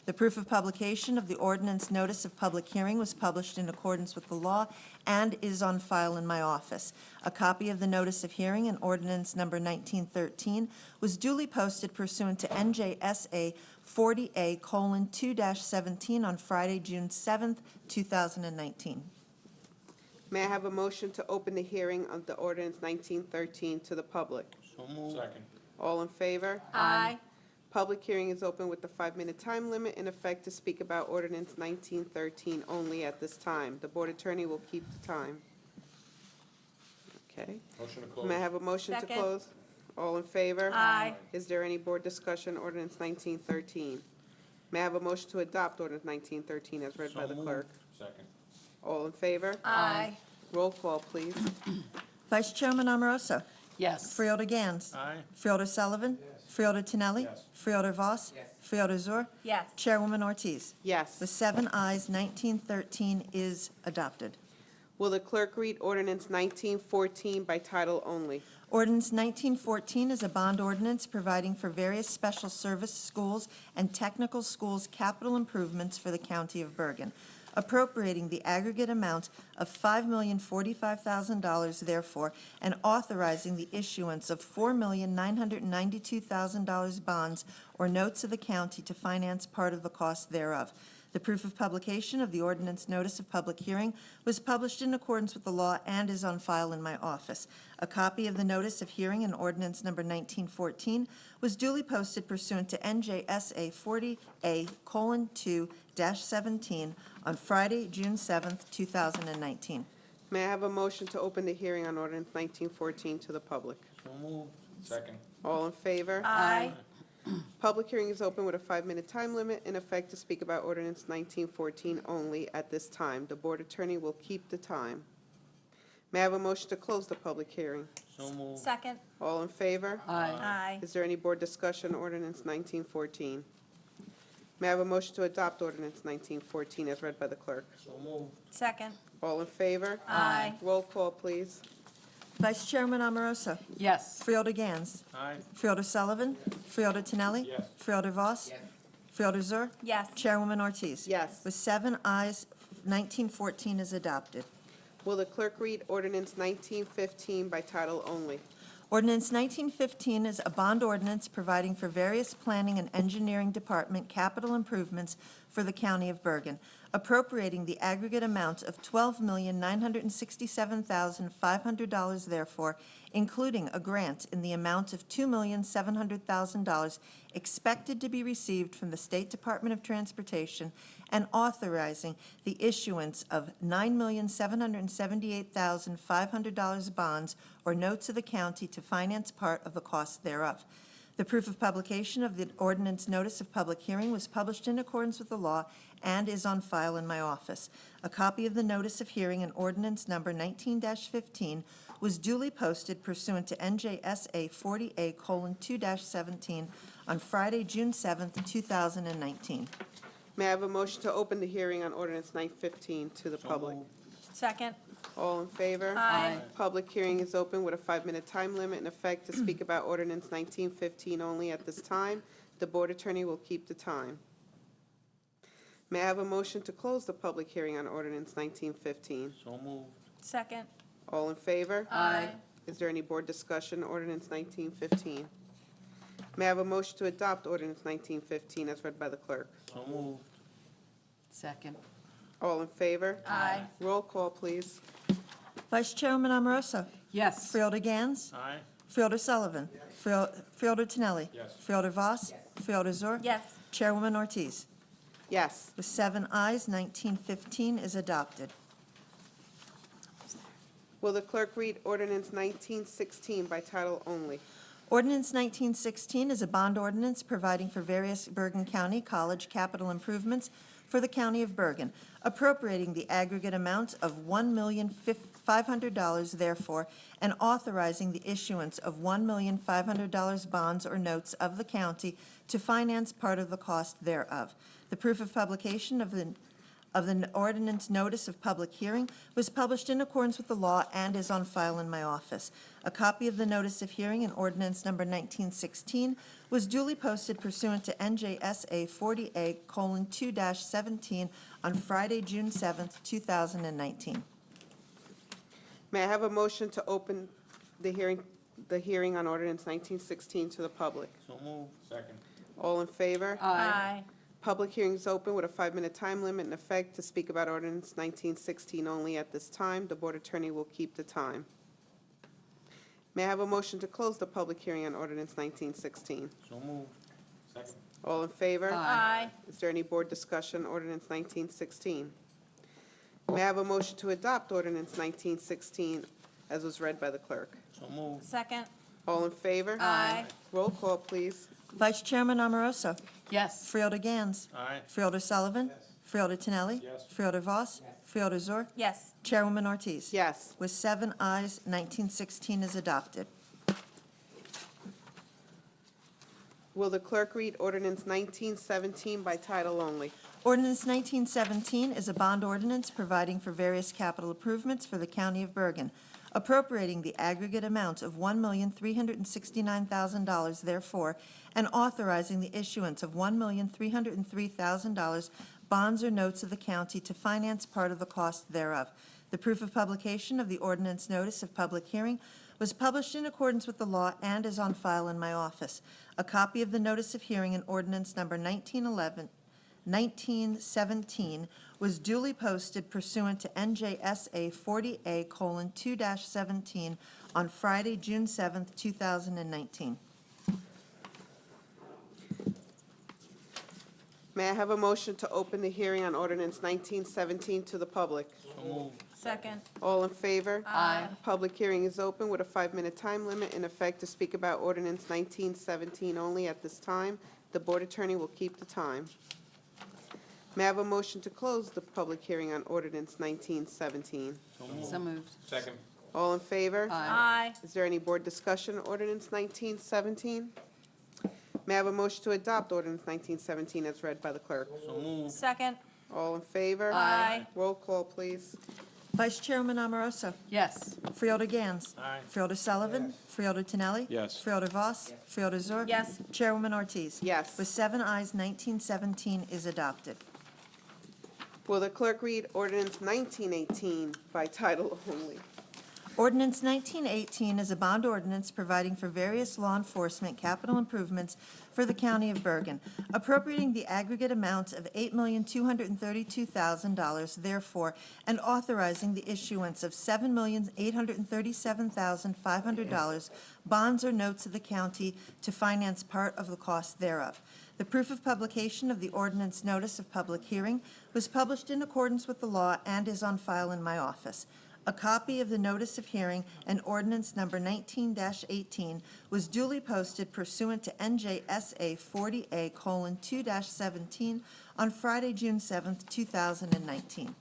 The proof of publication of the ordinance notice of public hearing was published in accordance with the law and is on file in my office. A copy of the notice of hearing and ordinance number 1913 was duly posted pursuant to NJSA 40A:2-17 on Friday, June 7th, 2019. May I have a motion to open the hearing of the ordinance 1913 to the public? So moved. Second. All in favor? Aye. Public hearing is open with the 5-minute time limit in effect to speak about ordinance 1913 only at this time. The board attorney will keep the time. Okay. Motion to close. May I have a motion to Second. close? All in favor? Aye. Is there any board discussion, ordinance 1913? May I have a motion to adopt ordinance 1913 as read by the clerk? Second. All in favor? Aye. Roll call, please. Vice Chairman Amoroso. Yes. Freeholder Gans. Aye. Freeholder Sullivan. Freeholder Tinelli. Yes. Freeholder Voss. Freeholder Zor. Yes. Chairwoman Ortiz. Yes. With 7 ayes, 1913 is adopted. Will the clerk read ordinance 1914 by title only? Ordinance 1914 is a bond ordinance providing for various special service schools and technical schools capital improvements for the County of Bergen, appropriating the aggregate amount of $5,045,000 therefore, and authorizing the issuance of $4,992,000 bonds or notes of the county to finance part of the cost thereof. The proof of publication of the ordinance notice of public hearing was published in accordance with the law and is on file in my office. A copy of the notice of hearing in ordinance number 1914 was duly posted pursuant to NJSA 40A:2-17 on Friday, June 7th, 2019. May I have a motion to open the hearing on ordinance 1914 to the public? So moved. Second. All in favor? Aye. Public hearing is open with a 5-minute time limit in effect to speak about ordinance 1914 only at this time. The board attorney will keep the time. May I have a motion to close the public hearing? So moved. Second. All in favor? Aye. Is there any board discussion on ordinance 1914? May I have a motion to adopt ordinance 1914 as read by the clerk? So moved. Second. All in favor? Aye. Roll call, please. Vice Chairman Amoroso. Yes. Freeholder Gans. Aye. Freeholder Sullivan. Freeholder Tinelli. Yes. Freeholder Voss. Freeholder Zur. Yes. Chairwoman Ortiz. Yes. With 7 ayes, 1914 is adopted. Will the clerk read ordinance 1915 by title only? Ordinance 1915 is a bond ordinance providing for various planning and engineering department capital improvements for the County of Bergen, appropriating the aggregate amount of $12,967,500 therefore, including a grant in the amount of $2,700,000 expected to be received from the State Department of Transportation, and authorizing the issuance of $9,778,500 bonds or notes of the county to finance part of the cost thereof. The proof of publication of the ordinance notice of public hearing was published in accordance with the law and is on file in my office. A copy of the notice of hearing and ordinance number 19-15 was duly posted pursuant to NJSA 40A:2-17 on Friday, June 7th, 2019. May I have a motion to open the hearing on ordinance 915 to the public? Second. All in favor? Aye. Public hearing is open with a 5-minute time limit in effect to speak about ordinance 1915 only at this time. The board attorney will keep the time. May I have a motion to close the public hearing on ordinance 1915? So moved. Second. All in favor? Aye. Is there any board discussion, ordinance 1915? May I have a motion to adopt ordinance 1915 as read by the clerk? So moved. Second. All in favor? Aye. Roll call, please. Vice Chairman Amoroso. Yes. Freeholder Gans. Aye. Freeholder Sullivan. Freeholder Tinelli. Yes. Freeholder Voss. Freeholder Zur. Yes. Chairwoman Ortiz. Yes. With 7 ayes, 1915 is adopted. Will the clerk read ordinance 1916 by title only? Ordinance 1916 is a bond ordinance providing for various Bergen County College capital improvements for the County of Bergen, appropriating the aggregate amount of $1,500,000 therefore, and authorizing the issuance of $1,500,000 bonds or notes of the county to finance part of the cost thereof. The proof of publication of the ordinance notice of public hearing was published in accordance with the law and is on file in my office. A copy of the notice of hearing and ordinance number 1916 was duly posted pursuant to NJSA 40A:2-17 on Friday, June 7th, 2019. May I have a motion to open the hearing on ordinance 1916 to the public? So moved. Second. All in favor? Aye. Public hearing is open with a 5-minute time limit in effect to speak about ordinance 1916 only at this time. The board attorney will keep the time. May I have a motion to close the public hearing on ordinance 1916? So moved. Second. All in favor? Aye. Is there any board discussion, ordinance 1916? May I have a motion to adopt ordinance 1916 as was read by the clerk? So moved. Second. All in favor? Aye. Roll call, please. Vice Chairman Amoroso. Yes. Freeholder Gans. Aye. Freeholder Sullivan. Freeholder Tinelli. Yes. Freeholder Voss. Freeholder Zur. Yes. Chairwoman Ortiz. Yes. With 7 ayes, 1916 is adopted. Will the clerk read ordinance 1917 by title only? Ordinance 1917 is a bond ordinance providing for various capital improvements for the County of Bergen, appropriating the aggregate amount of $1,369,000 therefore, and authorizing the issuance of $1,303,000 bonds or notes of the county to finance part of the cost thereof. The proof of publication of the ordinance notice of public hearing was published in accordance with the law and is on file in my office. A copy of the notice of hearing and ordinance number 1917 was duly posted pursuant to NJSA 40A:2-17 on Friday, June 7th, 2019. May May I have a motion to open the hearing on ordinance 1917 to the public? Second. All in favor? Aye. Public hearing is open with a 5-minute time limit in effect to speak about ordinance 1917 only at this time. The board attorney will keep the time. May I have a motion to close the public hearing on ordinance 1917? So moved. Second. All in favor? Aye. Is there any board discussion on ordinance 1917? May I have a motion to adopt ordinance 1917 as read by the clerk? Second. All in favor? Aye. Roll call, please. Vice Chairman Amoroso. Yes. Freeholder Gans. Aye. Freeholder Sullivan. Freeholder Tinelli. Yes. Freeholder Voss. Freeholder Zur. Yes. Chairwoman Ortiz. Yes. With 7 ayes, 1917 is adopted. Will the clerk read ordinance 1918 by title only? Ordinance 1918 is a bond ordinance providing for various law enforcement capital improvements for the County of Bergen, appropriating the aggregate amount of $8,232,000 therefore, and authorizing the issuance of $7,837,500 bonds or notes of the county to finance part of the cost thereof. The proof of publication of the ordinance notice of public hearing was published in accordance with the law and is on file in my office. A copy of the notice of hearing and ordinance number 19-18 was duly posted pursuant to NJSA 40A:2-17 on Friday, June 7th, 2019.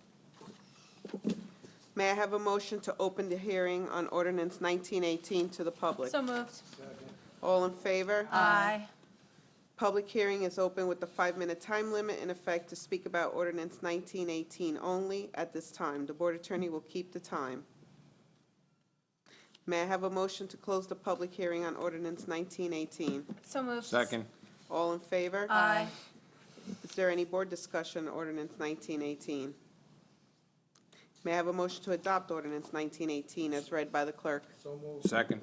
May I have a motion to open the hearing on ordinance 1918 to the public? So moved. All in favor? Aye. Public hearing is open with the 5-minute time limit in effect to speak about ordinance 1918 only at this time. The board attorney will keep the time. May I have a motion to close the public hearing on ordinance 1918? So moved. Second. All in favor? Aye. Is there any board discussion on ordinance 1918? May I have a motion to adopt ordinance 1918 as read by the clerk? Second.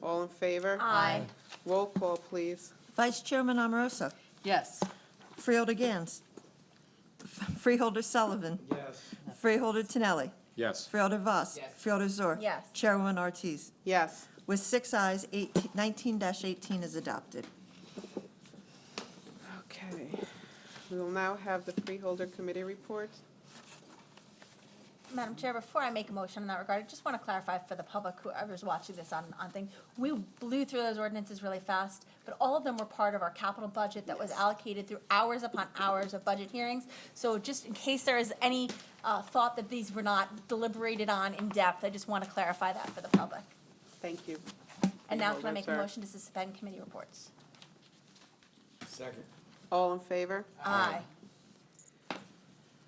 All in favor? Aye. Roll call, please. Vice Chairman Amoroso. Yes. Freeholder Gans. Freeholder Sullivan. Yes. Freeholder Tinelli. Yes. Freeholder Voss. Freeholder Zur. Yes. Chairwoman Ortiz. Yes. With 6 ayes, 19-18 is adopted. Okay. We will now have the Freeholder Committee report. Madam Chair, before I make a motion in that regard, I just want to clarify for the public, whoever's watching this on thing, we blew through those ordinances really fast, but all of them were part of our capital budget that was allocated through hours upon hours of budget hearings. So just in case there is any thought that these were not deliberated on in depth, I just want to clarify that for the public. Thank you. And now can I make a Freeholder, motion to suspend committee reports? Second. All in favor? Aye.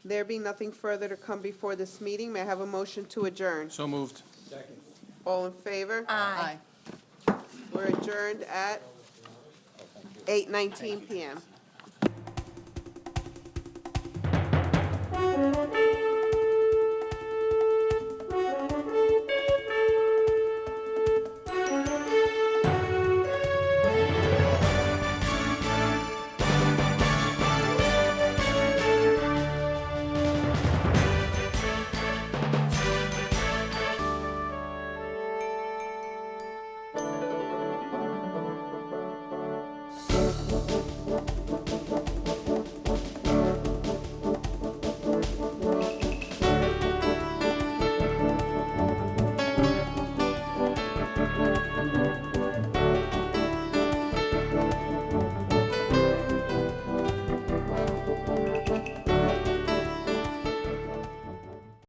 There being nothing further to come before this meeting, may I have a motion to adjourn? So moved. Second. All in favor? Aye. We're adjourned at 8:19 PM.